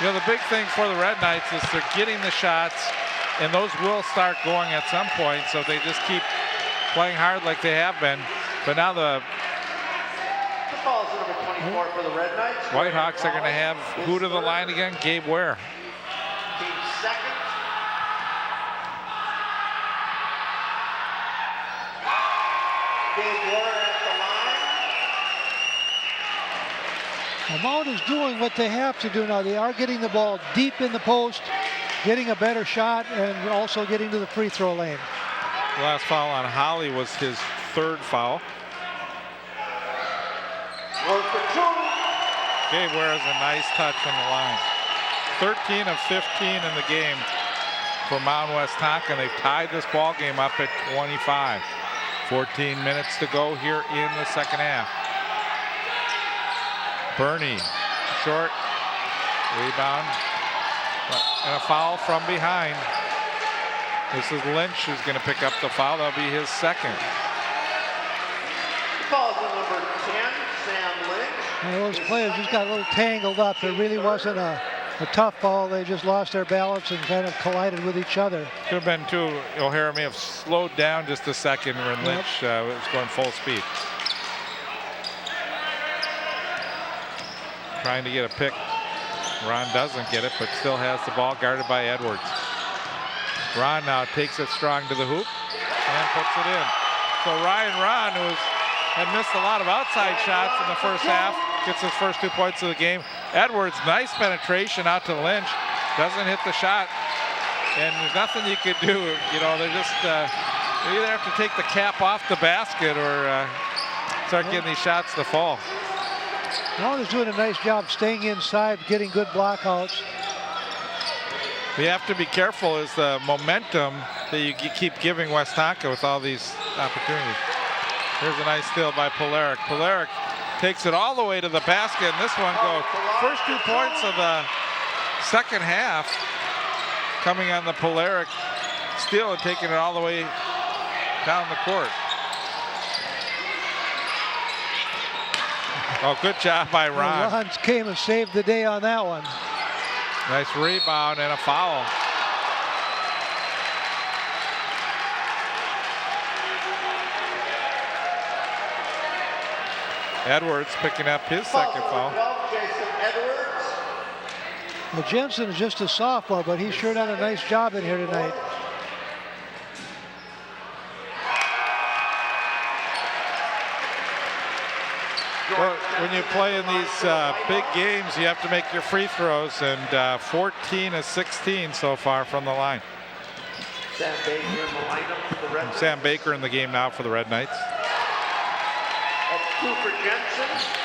The big thing for the Red Knights is they're getting the shots, and those will start going at some point, so they just keep playing hard like they have been. But now the Ball's number 24 for the Red Knights. Whitehawks are going to have who to the line again? Gabe Ware. Team second. Gabe Ware at the line. Well, Mound is doing what they have to do now. They are getting the ball deep in the post, getting a better shot, and also getting to the free throw lane. The last foul on Holly was his 3rd foul. Work for 2. Gabe Ware has a nice touch from the line. 13 of 15 in the game for Mound-Westonka. They've tied this ball game up at 25. 14 minutes to go here in the second half. Bernie, short, rebound, and a foul from behind. This is Lynch who's going to pick up the foul. That'll be his 2nd. Falls on number 10, Sam Lynch. Those players just got a little tangled up. It really wasn't a tough ball. They just lost their balance and kind of collided with each other. Could have been too. O'Hara may have slowed down just a second when Lynch was going full speed. Trying to get a pick. Ron doesn't get it, but still has the ball guarded by Edwards. Ron now takes it strong to the hoop and puts it in. So Ron, who had missed a lot of outside shots in the first half, gets his first 2 points of the game. Edwards, nice penetration out to Lynch. Doesn't hit the shot. And there's nothing you could do. You know, they're just, you either have to take the cap off the basket or start getting these shots to fall. Long is doing a nice job staying inside, getting good blockouts. You have to be careful is the momentum that you keep giving Westonka with all these opportunities. Here's a nice steal by Polaric. Polaric takes it all the way to the basket, and this one goes. First 2 points of the second half coming on the Polaric steal and taking it all the way down the court. Oh, good job by Ron. Ron came and saved the day on that one. Nice rebound and a foul. Edwards picking up his second foul. Well, Jensen is just a sophomore, but he sure done a nice job in here tonight. Well, when you play in these big games, you have to make your free throws, and 14 of 16 so far from the line. Sam Baker in the lineup for the Red Knights. Sam Baker in the game now for the Red Knights. That's 2 for Jensen.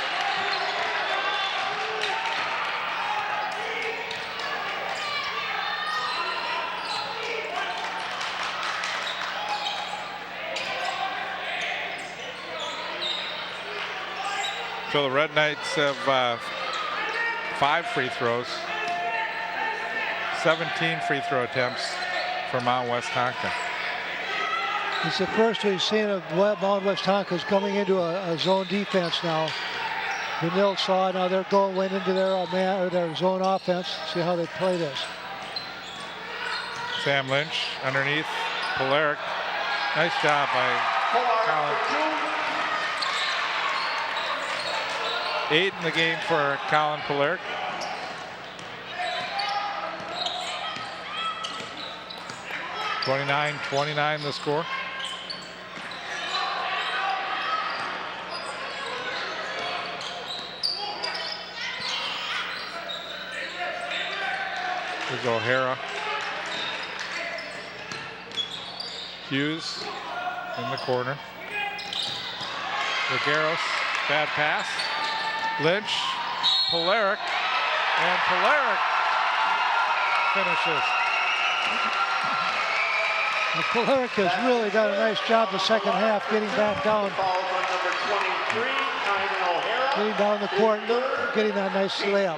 So the Red Knights have 5 free throws, 17 free throw attempts for Mound-Westonka. It's the first we've seen of Mound-Westonka's coming into a zone defense now. Vanille saw now they're went into their zone offense. See how they play this. Sam Lynch underneath Polaric. Nice job by Colin. 8 in the game for Colin Polaric. (29-29) the score. Here's O'Hara. Hughes in the corner. Legaros, bad pass. Lynch, Polaric, and Polaric finishes. And Polaric has really done a nice job the second half getting back down. Getting down the court, getting that nice layup.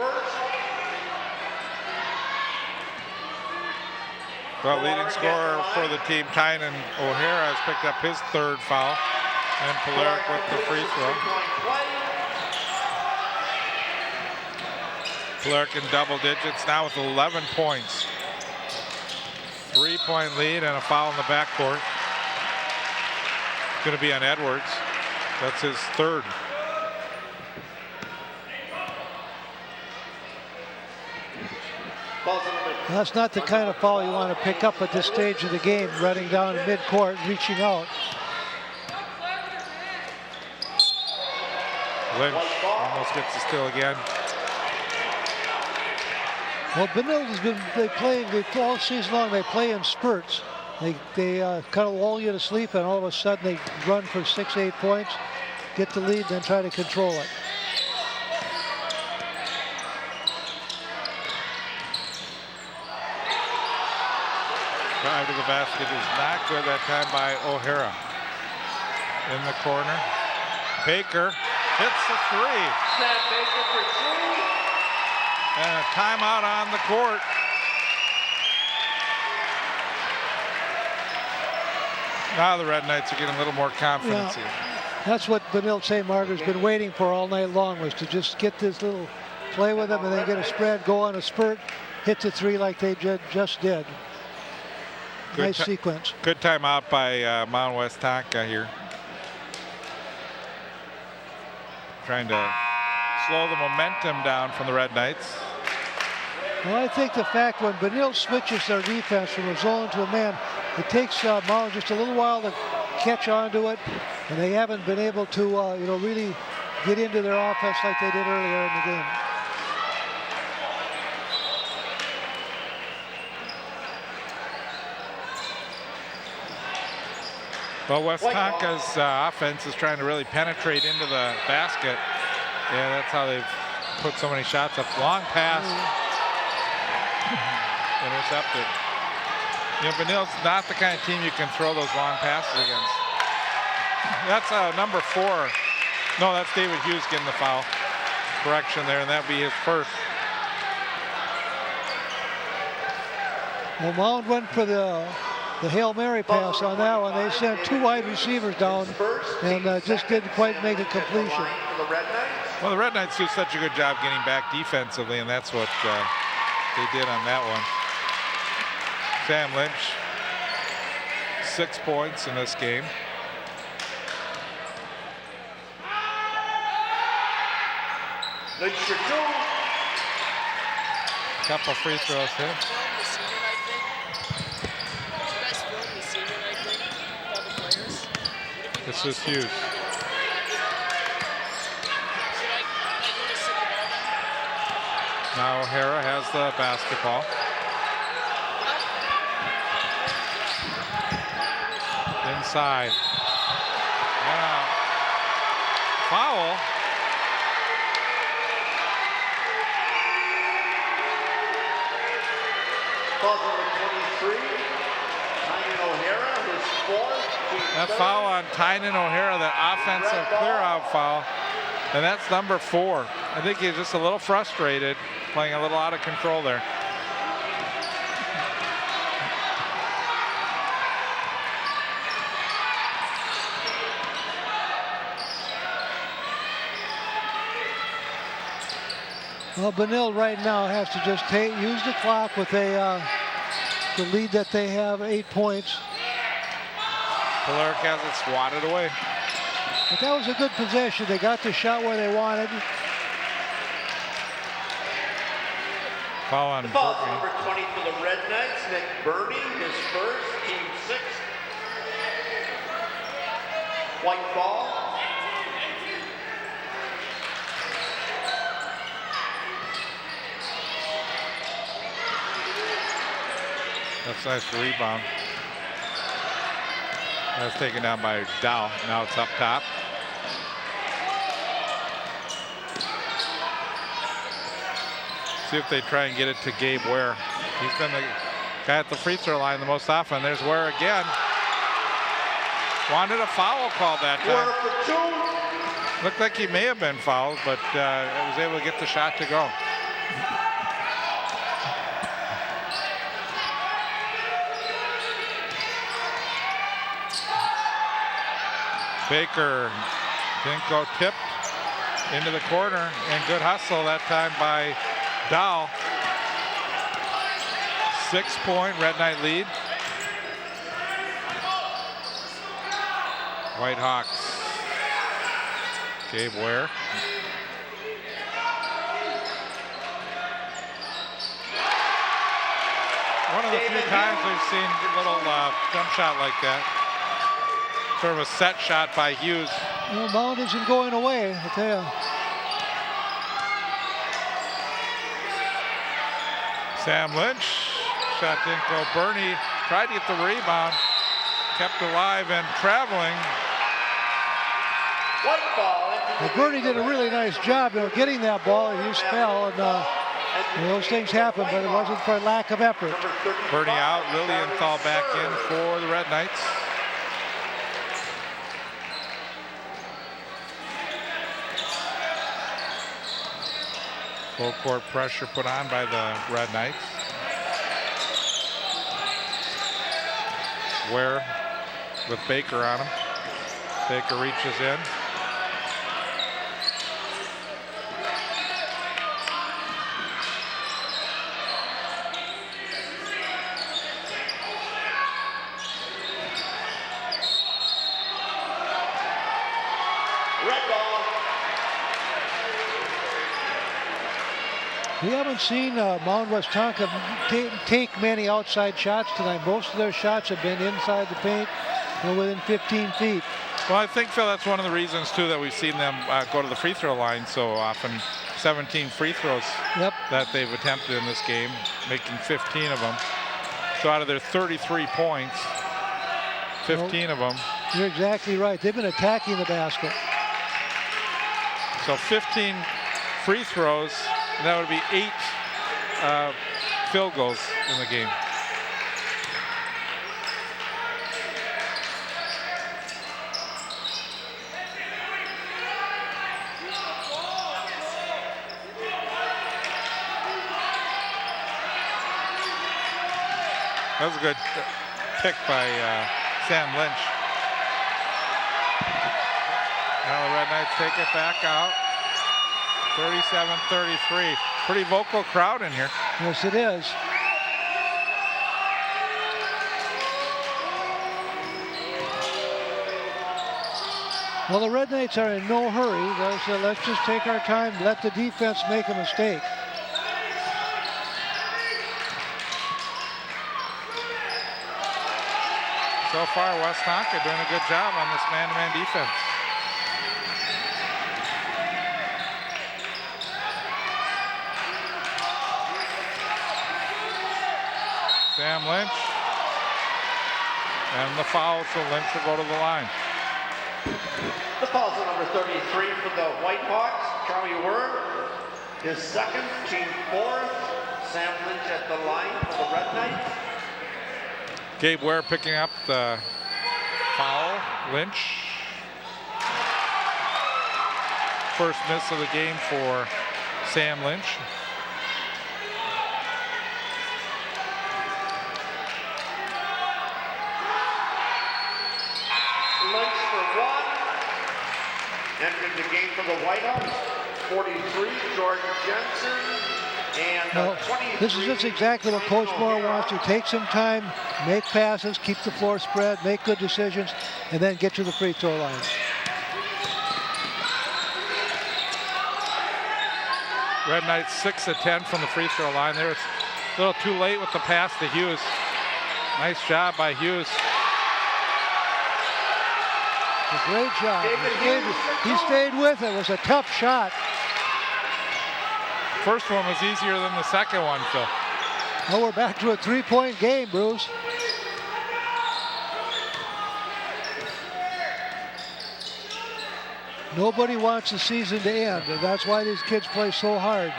Well, leading scorer for the team, Tynan O'Hara, has picked up his 3rd foul, and Polaric with the free throw. Polaric in double digits now with 11 points. 3-point lead and a foul in the backcourt. It's going to be on Edwards. That's his 3rd. That's not the kind of foul you want to pick up at this stage of the game, running down midcourt, reaching out. Lynch almost gets the steal again. Well, Benilde has been all season long. They play in spurts. They kind of lull you to sleep, and all of a sudden they run for 6-8 points, get the lead, then try to control it. Drive to the basket is not good that time by O'Hara. In the corner, Baker hits the 3. Sam Baker for 3. And a timeout on the court. Now the Red Knights are getting a little more confidence here. That's what Benilde St. Margaret's been waiting for all night long, was to just get this little play with them and then get a spread, go on a spurt, hit the three like they just did. Nice sequence. Good timeout by Mound-Westonka here. Trying to slow the momentum down from the Red Knights. Well, I think the fact when Benilde switches their defense from a zone to a man, it takes Mound just a little while to catch onto it, and they haven't been able to, really get into their offense like they did earlier in the game. Well, Westonka's offense is trying to really penetrate into the basket. Yeah, that's how they've put so many shots up. Long pass. Intercepted. Benilde's not the kind of team you can throw those long passes against. That's number 4. No, that's David Hughes getting the foul. Correction there, and that'd be his first. Well, Mound went for the Hail Mary pass on that one. They sent 2 wide receivers down and just didn't quite make a completion. Well, the Red Knights do such a good job getting back defensively, and that's what they did on that one. Sam Lynch, 6 points in this game. Couple free throws here. This is Hughes. Now O'Hara has the basketball. Inside. Yeah. Foul. Foul number 23. Tynan O'Hara, his 4th. That foul on Tynan O'Hara, that offensive clear-out foul. And that's number 4. I think he's just a little frustrated, playing a little out of control there. Well, Benilde right now has to just use the clock with the lead that they have, 8 points. Polaric has it swatted away. But that was a good possession. They got the shot where they wanted. Foul on Foul Berkey. number 20 for the Red Knights, Nick Burney, his first, team 6. White ball. That's a nice rebound. That's taken down by Dow. Now it's up top. See if they try and get it to Gabe Ware. He's been the guy at the free throw line the most often. There's Ware again. Wanted a foul called that time. Looked like he may have been fouled, but was able to get the shot to go. Baker didn't go tipped into the corner, and good hustle that time by Dow. 6-point Red Knight lead. Whitehawks. Gabe Ware. One of the few times we've seen a little jump shot like that. Sort of a set shot by Hughes. Well, Mound isn't going away, I tell you. Sam Lynch, shot didn't go. Burney tried to get the rebound, kept alive and traveling. White ball. Well, Burney did a really nice job, getting that ball. He just fell, and those things happen, but it wasn't for lack of effort. Burney out, Lilienthal back in for the Red Knights. Full court pressure put on by the Red Knights. Ware with Baker on him. Baker reaches in. Red ball. We haven't seen Mound-Westonka take many outside shots tonight. Most of their shots have been inside the paint, within 15 feet. Well, I think, Phil, that's one of the reasons, too, that we've seen them go to the free throw line so often. 17 free throws that they've attempted in this game, making 15 of them. So out of their 33 points, 15 of them. You're exactly right. They've been attacking the basket. So 15 free throws, and that would be 8 field goals in the game. That was a good pick by Sam Lynch. Now the Red Knights take it back out. 37-33. Pretty vocal crowd in here. Yes, it is. Well, the Red Knights are in no hurry. So let's just take our time, let the defense make a mistake. So far, Westonka doing a good job on this man-to-man defense. Sam Lynch. And the foul, so Lynch will go to the line. The foul's on number 33 for the Whitehawks. Charlie Word, his second, team fourth. Sam Lynch at the line for the Red Knights. Gabe Ware picking up the foul. Lynch. First miss of the game for Sam Lynch. Lynch for one. Entering the game for the Whitehawks. 43, Jordan Jensen. And Well, 23. this is just exactly what Coach Moore wants to. Take some time, make passes, keep the floor spread, make good decisions, and then get to the free throw line. Red Knights 6 of 10 from the free throw line. There, it's a little too late with the pass to Hughes. Nice job by Hughes. A great job. He stayed with it. It was a tough shot. First one was easier than the second one, Phil. Well, we're back to a three-point game, Bruce. Nobody wants the season to end, and that's why these kids play so hard.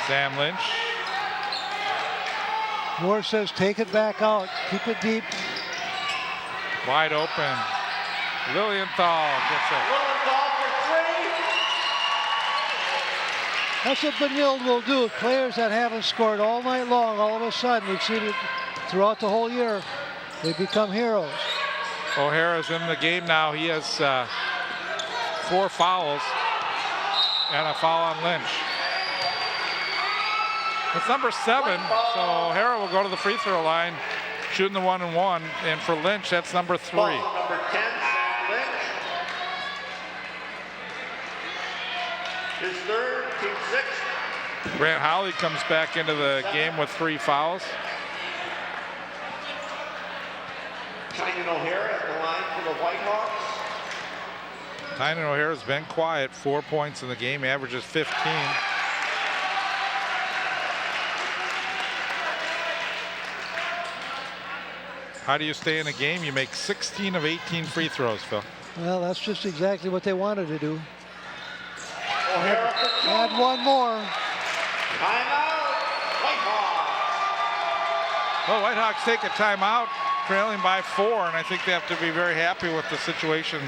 Sam Lynch. Moore says take it back out, keep it deep. Wide open. Lilienthal gets it. Lilienthal for three. That's what Benilde will do. Players that haven't scored all night long, all of a sudden, we've seen it throughout the whole year, they become heroes. O'Hara's in the game now. He has 4 fouls and a foul on Lynch. It's number 7, so O'Hara will go to the free throw line, shooting the 1-and-1, and for Lynch, that's number 3. Ball number 10, Sam Lynch. His third, team 6. Grant Howley comes back into the game with 3 fouls. Tynan O'Hara at the line for the Whitehawks. Tynan O'Hara's been quiet, 4 points in the game, averages 15. How do you stay in a game? You make 16 of 18 free throws, Phil. Well, that's just exactly what they wanted to do. O'Hara for 2. Add one more. Timeout, Whitehawks. Well, Whitehawks take a timeout, trailing by 4, and I think they have to be very happy with the situation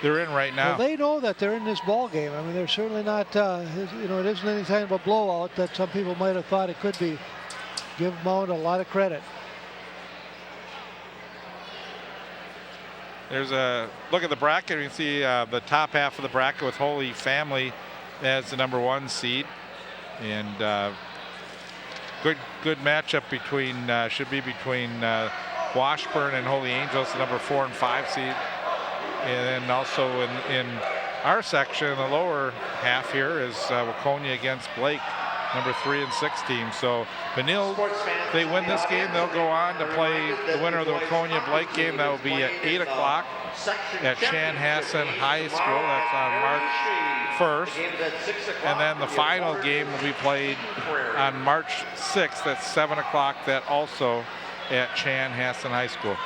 they're in right now. Well, they know that they're in this ball game. I mean, they're certainly not, you know, it isn't any kind of a blowout that some people might have thought it could be. Give Mound a lot of credit. There's a look at the bracket. You can see the top half of the bracket with Holy Family as the #1 seed, and good matchup between should be between Washburn and Holy Angels, the #4 and 5 seed, and then also in our section, in the lower half here, is Waconia against Blake, #3 and 6 team. So Benil, if they win this game, they'll go on to play the winner of the Waconia-Blake game. That will be at 8 o'clock at Chanhassen High School. That's on March 1st. And then the final game will be played on March 6th at 7 o'clock. That also at Chanhassen High School.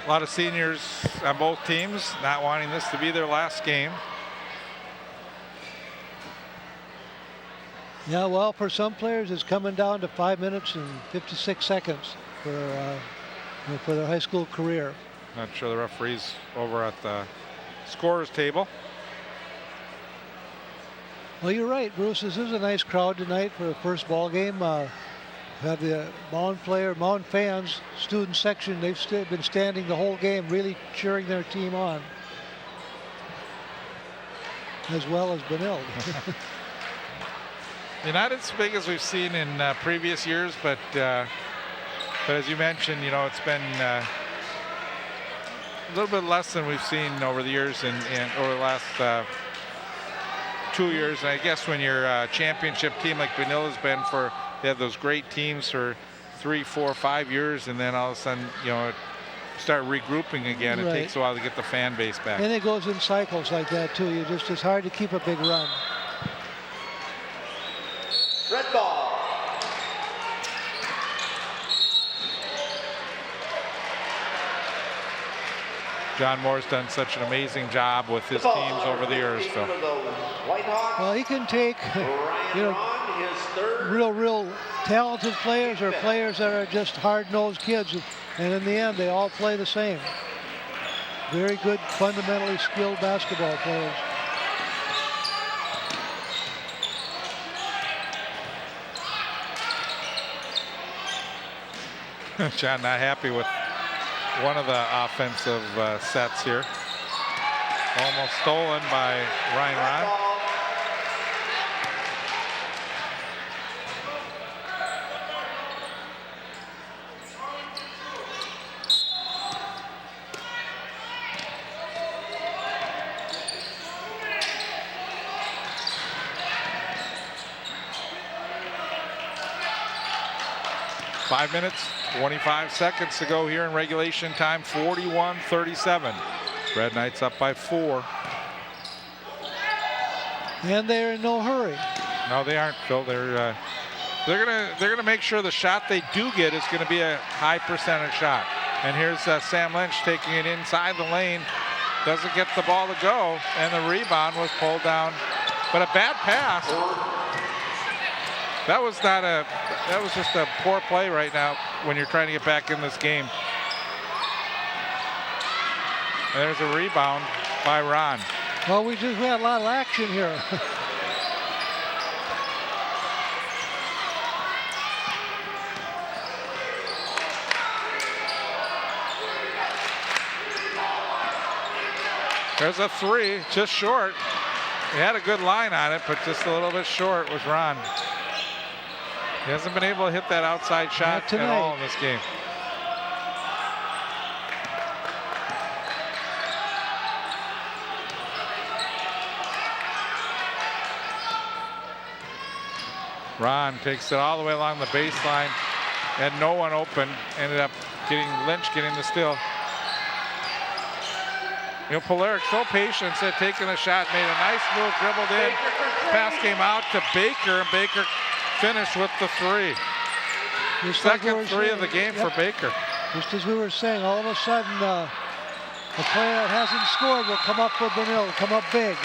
A lot of seniors on both teams not wanting this to be their last game. Yeah, well, for some players, it's coming down to 5 minutes and 56 seconds for their high school career. Not sure the referees over at the scorers table. Well, you're right, Bruce. This is a nice crowd tonight for the first ball game. Have the Mound fans, student section. They've been standing the whole game, really cheering their team on, as well as Benilde. Not as big as we've seen in previous years, but as you mentioned, it's been a little bit less than we've seen over the years and over the last 2 years. And I guess when you're a championship team like Benilde has been for, they have those great teams for 3, 4, 5 years, and then all of a sudden, start regrouping again. It takes a while to get the fan base back. And it goes in cycles like that too. It's hard to keep a big run. Red ball. John Moore's done such an amazing job with his teams over the years, Phil. Well, he can take, real talented players or players that are just hard-nosed kids, and in the end, they all play the same. Very good, fundamentally skilled basketball players. John not happy with one of the offensive sets here. Almost stolen by Ryan Ron. Five minutes, 25 seconds to go here in regulation time. 41-37. Red Knights up by 4. And they're in no hurry. No, they aren't, Phil. They're gonna make sure the shot they do get is going to be a high percentage shot. And here's Sam Lynch taking it inside the lane. Doesn't get the ball to go, and the rebound was pulled down. But a bad pass. That was just a poor play right now when you're trying to get back in this game. And there's a rebound by Ron. Well, we had a lot of action here. There's a 3, just short. He had a good line on it, but just a little bit short was Ron. He hasn't been able to hit that outside shot at all in this game. Ron takes it all the way along the baseline. Had no one open. Ended up getting Lynch getting the steal. Polaric so patient, instead of taking a shot, made a nice move, dribbled in. Pass came out to Baker, and Baker finished with the 3. The second 3 of the game for Baker. Just as we were saying, all of a sudden, a player that hasn't scored will come up with Benilde, come up big.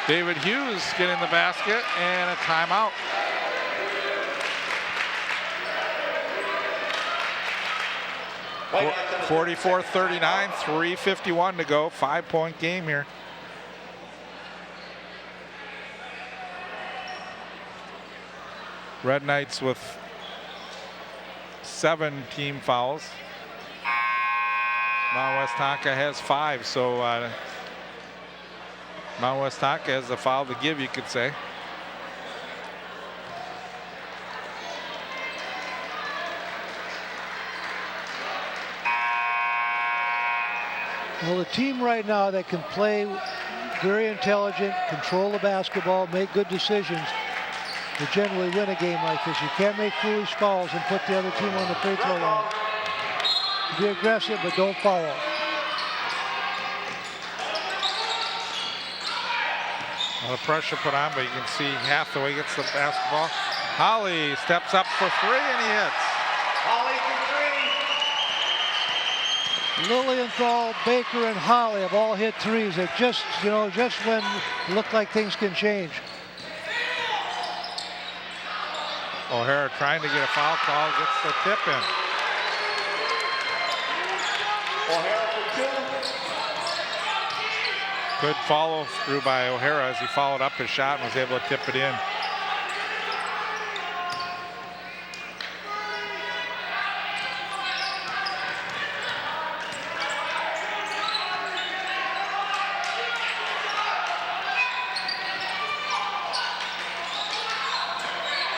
David Hughes getting the basket and a timeout. White Hawks on the 44-39, timeout. 3:51 to go. 5-point game here. Red Knights with 7 team fouls. Mound-Westonka has 5, so Mound-Westonka has a foul to give, you could say. Well, the team right now that can play very intelligent, control the basketball, make good decisions, will generally win a game like this. You can't make foolish fouls and put the other team on the free throw line. Be aggressive, but don't foul. A lot of pressure put on, but you can see Hathaway gets the basketball. Holly steps up for 3 and he hits. Holly for 3. Lilienthal, Baker, and Holly have all hit threes. It just, just when it looked like things can change. O'Hara trying to get a foul call, gets the tip in. O'Hara for 2. Good follow through by O'Hara as he followed up his shot and was able to tip it in.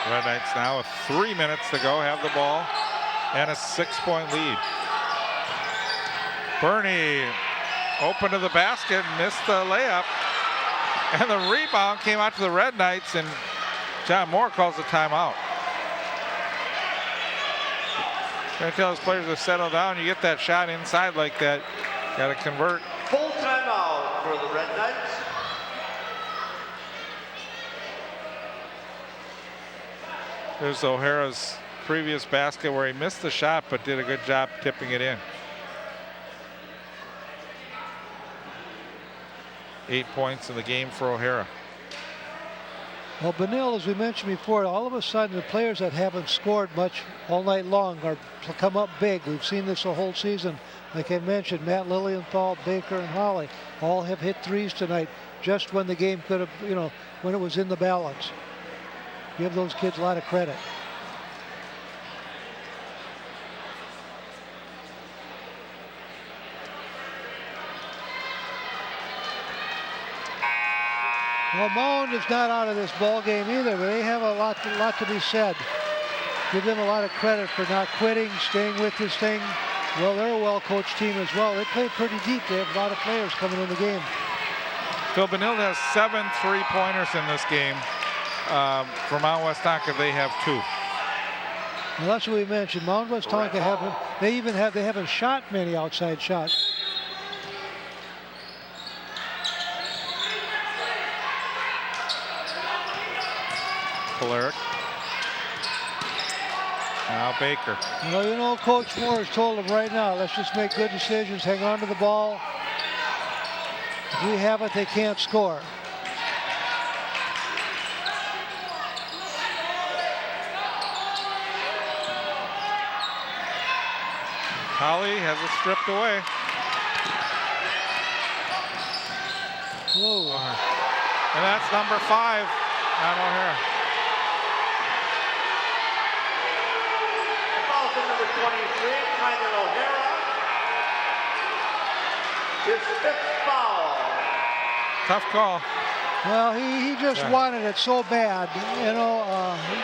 Red Knights now with 3 minutes to go, have the ball and a 6-point lead. Bernie open to the basket, missed the layup, and the rebound came out to the Red Knights, and John Moore calls the timeout. Trying to tell his players to settle down. You get that shot inside like that, got to convert. Full timeout for the Red Knights. There's O'Hara's previous basket where he missed the shot but did a good job tipping it in. 8 points in the game for O'Hara. Well, Benil, as we mentioned before, all of a sudden the players that haven't scored much all night long are come up big. We've seen this the whole season. Like I mentioned, Matt Lilienthal, Baker, and Holly all have hit threes tonight, just when the game could have, when it was in the balance. Give those kids a lot of credit. Well, Mound is not out of this ball game either, but they have a lot to be said. Give them a lot of credit for not quitting, staying with this thing. Well, they're a well-coached team as well. They play pretty deep. They have a lot of players coming in the game. Phil Benilde has 7 3-pointers in this game. For Mound-Westonka, they have 2. Well, that's what we mentioned. Mound-Westonka they haven't shot many outside shots. Polaric. Now Baker. Coach Moore has told them right now, let's just make good decisions, hang on to the ball. If we have it, they can't score. Holly has it stripped away. Whoa. And that's number 5 on O'Hara. Foul to number 23, Tyler O'Hara. His 5th foul. Tough call. Well, he just wanted it so bad.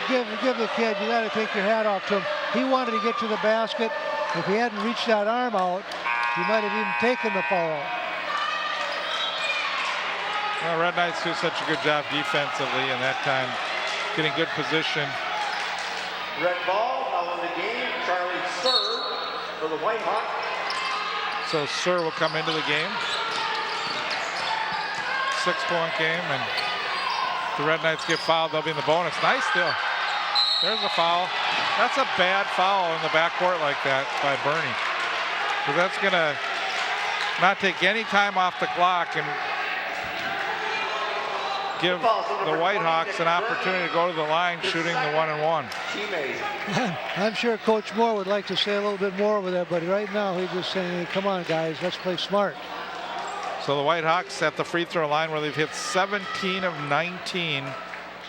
Give the kid, you got to take your hat off to him. He wanted to get to the basket. If he hadn't reached that arm out, he might have even taken the foul. Well, Red Knights do such a good job defensively, and that time getting good position. Red ball, now in the game, Charlie Sir for the White Hawks. So Sir will come into the game. 6-point game, and if the Red Knights get fouled, they'll be in the bonus. Nice steal. There's a foul. That's a bad foul in the backcourt like that by Bernie. Because that's going to not take any time off the clock. And give the Whitehawks an opportunity to go to the line shooting the 1-and-1. Teammate. I'm sure Coach Moore would like to say a little bit more over there, but right now he's just saying, hey, come on, guys, let's play smart. So the Whitehawks at the free throw line where they've hit 17 of 19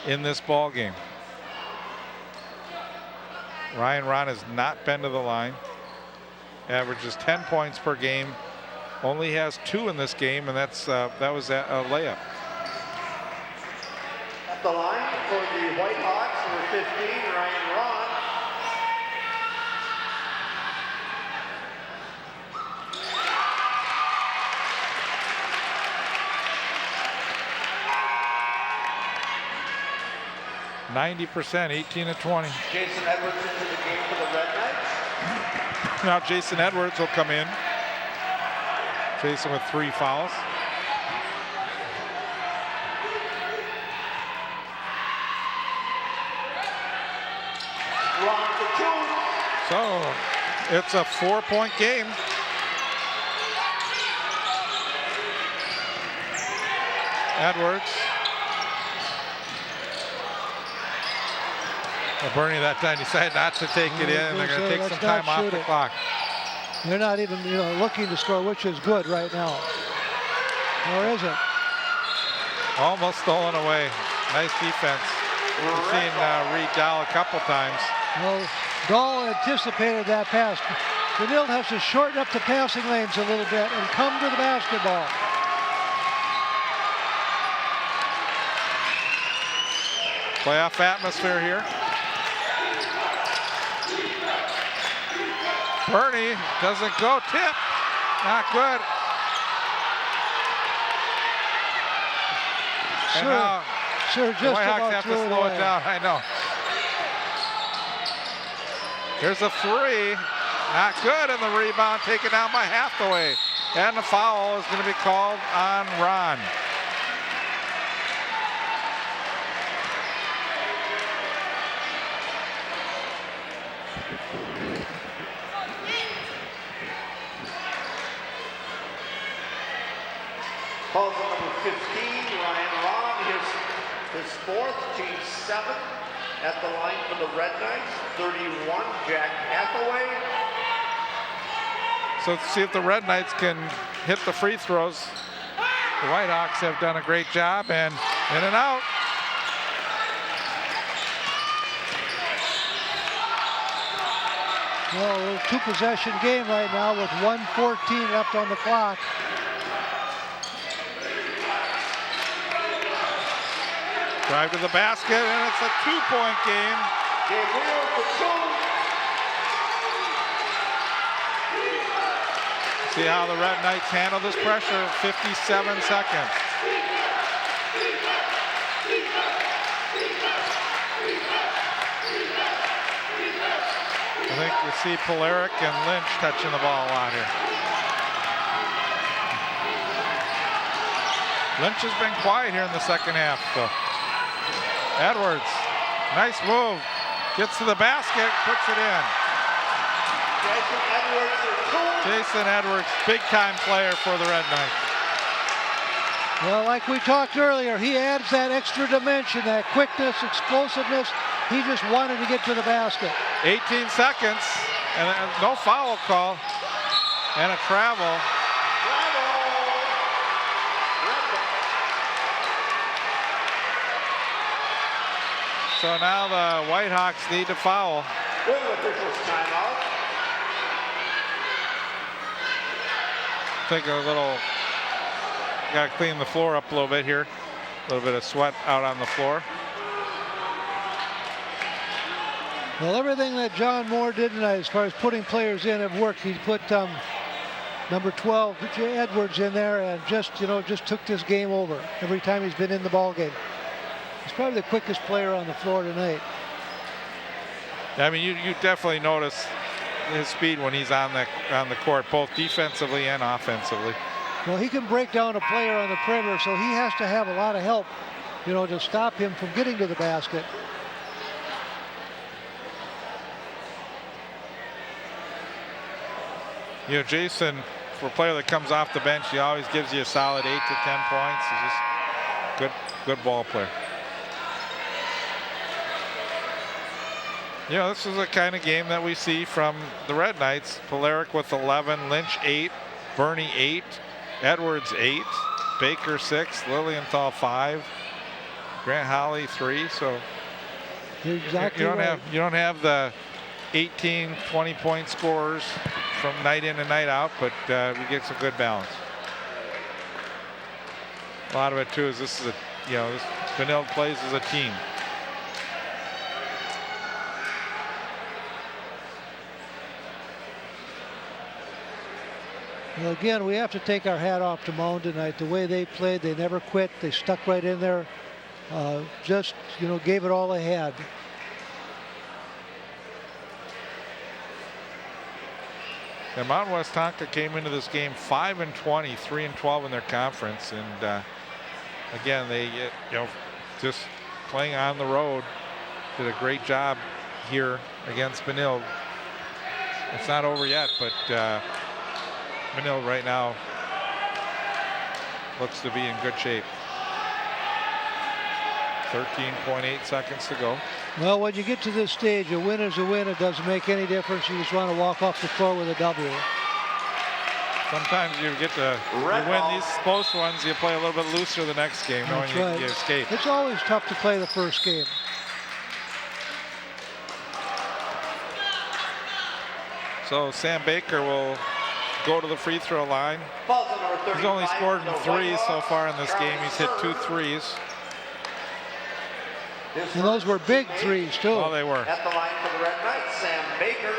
in this ball game. Ryan Ron has not been to the line. Averages 10 points per game. Only has 2 in this game, and that was a layup. At the line for the Whitehawks, number 15, Ryan Ron. %, 18 of 20. Jason Edwards into the game for the Red Knights. Now Jason Edwards will come in. Jason with 3 fouls. Ron for 2. So it's a 4-point game. Edwards. Well, Bernie that time decided not to take it in. They're going to take some time off the clock. They're not even, looking to score, which is good right now. Or is it? Almost stolen away. Nice defense. We've seen Reed Dahl a couple times. Well, Dahl anticipated that pass. Benilde has to shorten up the passing lanes a little bit and come to the basketball. Playoff atmosphere here. Bernie doesn't go. Tip. Not good. And now Sure, the just Whitehawks about have to threw it slow away. it down. I know. Here's a 3. Not good. And the rebound taken down by Hathaway. And the foul is going to be called on Ron. Calls on number 15, Ryan Ron. His 4th, team 7. At the line for the Red Knights, 31, Jack Hathaway. So let's see if the Red Knights can hit the free throws. The Whitehawks have done a great job, and in and out. Well, a 2-possession game right now with 1:14 left on the clock. Drive to the basket, and it's a 2-point game. Gabriel for 2. See how the Red Knights handle this pressure. 57 seconds. I think we see Polaric and Lynch touching the ball a lot here. Lynch has been quiet here in the second half. So. Edwards, nice move. Gets to the basket, puts it in. Jason Edwards for 2. Jason Edwards, big time player for the Red Knights. Well, like we talked earlier, he adds that extra dimension, that quickness, explosiveness. He just wanted to get to the basket. 18 seconds, and no foul call, and a travel. So now the Whitehawks need to foul. Good officials timeout. Take a little, got to clean the floor up a little bit here. A little bit of sweat out on the floor. Well, everything that John Moore did tonight as far as putting players in have worked. He put number 12, Edwards, in there and just took this game over every time he's been in the ball game. He's probably the quickest player on the floor tonight. I mean, you definitely notice his speed when he's on the court, both defensively and offensively. Well, he can break down a player on the perimeter, so he has to have a lot of help, to stop him from getting to the basket. Jason, for a player that comes off the bench, he always gives you a solid 8 to 10 points. He's just good ball player. You know, this is the kind of game that we see from the Red Knights. Polaric with 11, Lynch 8, Bernie 8, Edwards 8, Baker 6, Lilienthal 5, Grant Holly 3. So You're exactly you don't right. have the 18, 20-point scorers from night in and night out, but we get some good balance. A lot of it too is this is this Benilde plays as a team. Well, again, we have to take our hat off to Mound tonight. The way they played, they never quit. They stuck right in there. Just, gave it all they had. And Mound-Westonka came into this game 5-20, 3-12 in their conference, and again, they just playing on the road did a great job here against Benilde. It's not over yet, but Benilde right now looks to be in good shape. 13.8 seconds to go. Well, when you get to this stage, a win is a win. It doesn't make any difference. You just want to walk off the floor with a W. Sometimes you win these close ones, you play a little bit looser the next game, knowing you escape. It's always tough to play the first game. So Sam Baker will go to the free throw line. He's only scored in 3 so far in this game. He's hit 2 threes. And those were big threes, too. Oh, they were. At the line for the Red Knights, Sam Baker.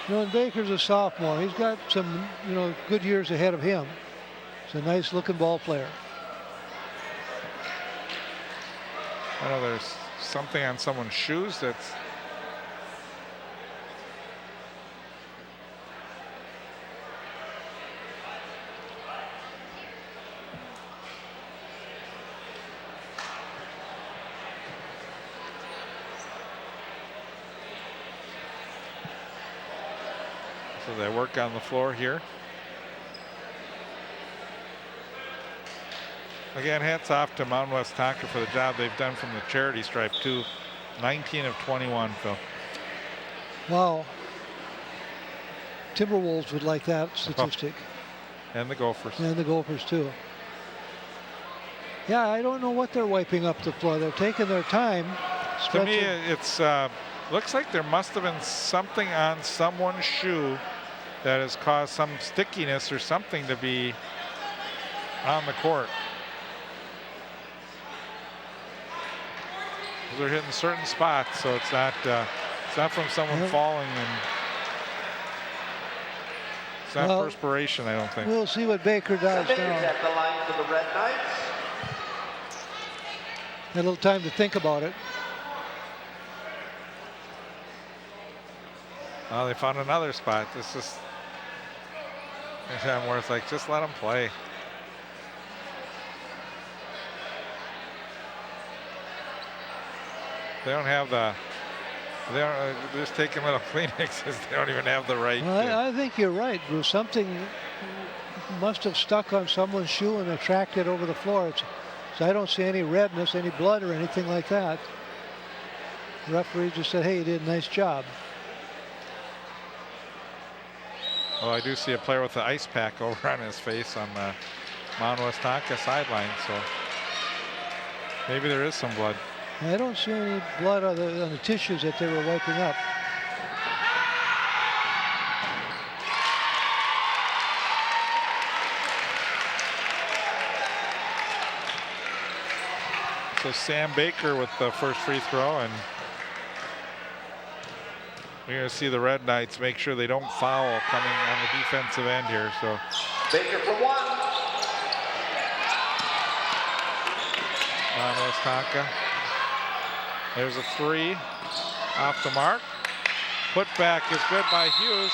And Baker's a sophomore. He's got some, good years ahead of him. He's a nice-looking ball player. I know there's something on someone's shoes that's. So they work on the floor here. Again, hats off to Mound-Westonka for the job they've done from the charity stripe too. 19 of 21, Phil. Wow. Timberwolves would like that statistic. And the Gophers. And the Gophers too. Yeah, I don't know what they're wiping up the floor. They're taking their time. To me, it's looks like there must have been something on someone's shoe that has caused some stickiness or something to be on the court. They're hitting certain spots, so it's not from someone falling, and it's not perspiration, I don't think. We'll see what Baker does now. At the line for the Red Knights. Had a little time to think about it. Oh, they found another spot. This is where it's like, just let them play. They don't have they're just taking little Kleenexes. They don't even have the right. Well, I think you're right, Bruce. Something must have stuck on someone's shoe and attracted over the floor. So I don't see any redness, any blood or anything like that. The referee just said, hey, you did a nice job. Well, I do see a player with the ice pack over on his face on the Mound-Westonka sideline, so maybe there is some blood. I don't see any blood on the tissues that they were wiping up. So Sam Baker with the first free throw, and you're going to see the Red Knights make sure they don't foul coming on the defensive end here. So Baker for 1. Mound-Westonka. There's a 3 off the mark. Put back is good by Hughes.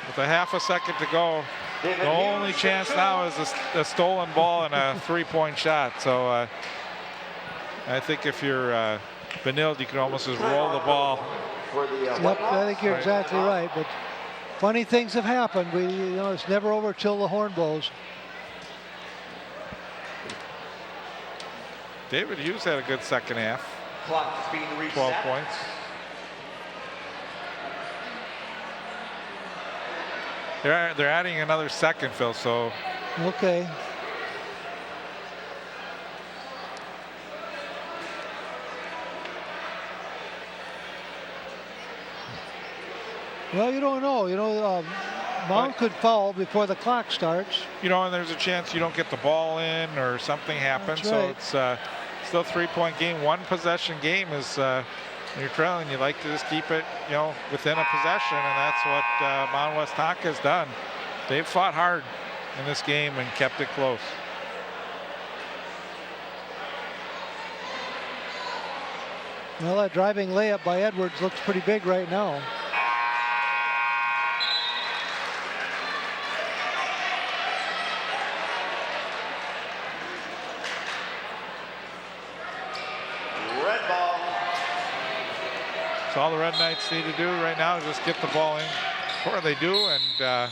With a half a second to go, the only chance now is a stolen ball and a 3-point shot. So I think if you're Benilde, you can almost just roll the ball for the Yep, White I think you're Hawks. exactly right. But funny things have happened. It's never over till the horn blows. David Hughes had a good second half. Clock speed reset. 12 points. They're adding another second, Phil, so Okay. Well, you don't know. Mound could foul before the clock starts. and there's a chance you don't get the ball in or something happens. That's So right. it's still a 3-point game. One possession game is when you're trailing, you like to just keep it, within a possession, and that's what Mound-Westonka has done. They've fought hard in this game and kept it close. Well, that driving layup by Edwards looks pretty big right now. Red ball. So all the Red Knights need to do right now is just get the ball in. Or they do, and I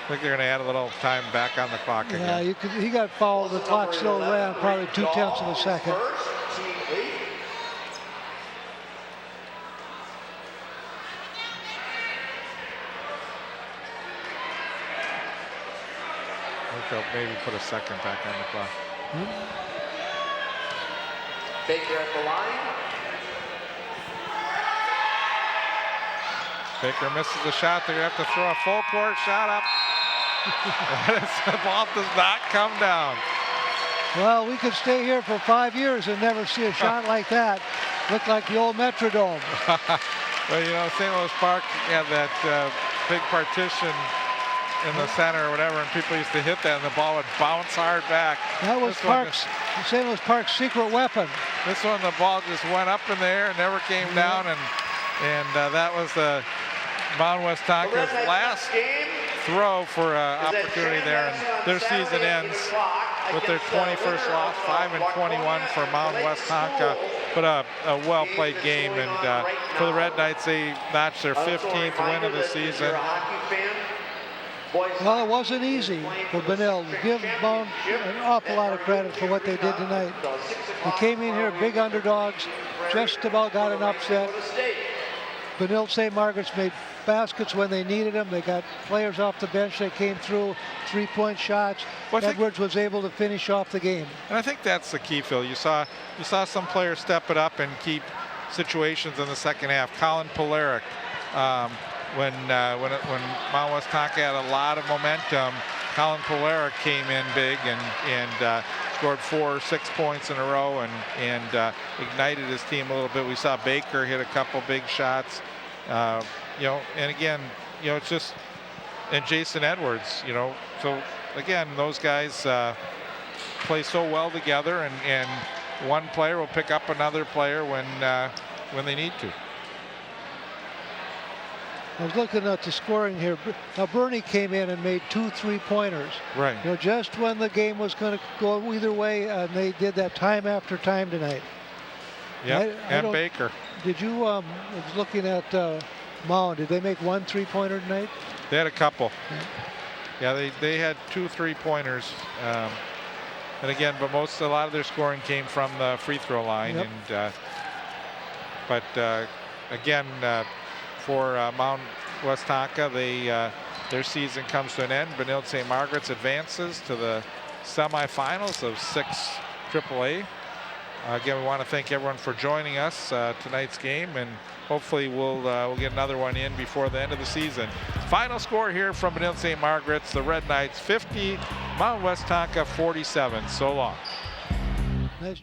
think they're going to add a little time back on the clock Yeah, again. he got fouled. The clock still ran probably 0.2 of a second. First, team 8. I think they'll maybe put a second back on the clock. Baker at the line. Baker misses the shot. They're going to have to throw a full court shot up. The ball does not come down. Well, we could stay here for 5 years and never see a shot like that. Looked like the old Metrodome. Well, St. Louis Park had that big partition in the center or whatever, and people used to hit that, and the ball would bounce hard back. That was St. Louis Park's secret weapon. This one, the ball just went up in the air and never came down, and that was the Mound-Westonka's last throw for opportunity there, and their season ends with their 21st loss, 5-21 for Mound-Westonka. But a well-played game, and for the Red Knights, they notched their 15th win of the season. Well, it wasn't easy for Benil. Give Mound an awful lot of credit for what they did tonight. They came in here big underdogs, just about got an upset. Benil St. Margaret's made baskets when they needed them. They got players off the bench that came through, 3-point shots. Well, Edwards was able to finish off the game. And I think that's the key, Phil. You saw some players step it up and keep situations in the second half. Colin Polaric, when Mound-Westonka had a lot of momentum, Colin Polaric came in big and scored 4 or 6 points in a row and ignited his team a little bit. We saw Baker hit a couple big shots, and again, it's just, and Jason Edwards, so again, those guys play so well together, and one player will pick up another player when they need to. I was looking at the scoring here. Now, Bernie came in and made 2 3-pointers. Right. Just when the game was going to go either way, and they did that time after time tonight. Yeah, and Baker. Did you, I was looking at Mound, did they make 1 3-pointer tonight? They had a couple. Yeah, they had 2 3-pointers. And again, but a lot of their scoring came from the free throw line. Yep. And again, for Mound-Westonka, their season comes to an end. Benilde St. Margaret's advances to the semifinals of 6 AAA. Again, we want to thank everyone for joining us tonight's game, and hopefully we'll get another one in before the end of the season. Final score here from Benilde St. Margaret's: the Red Knights 50, Mound-Westonka 47. So long. Nice.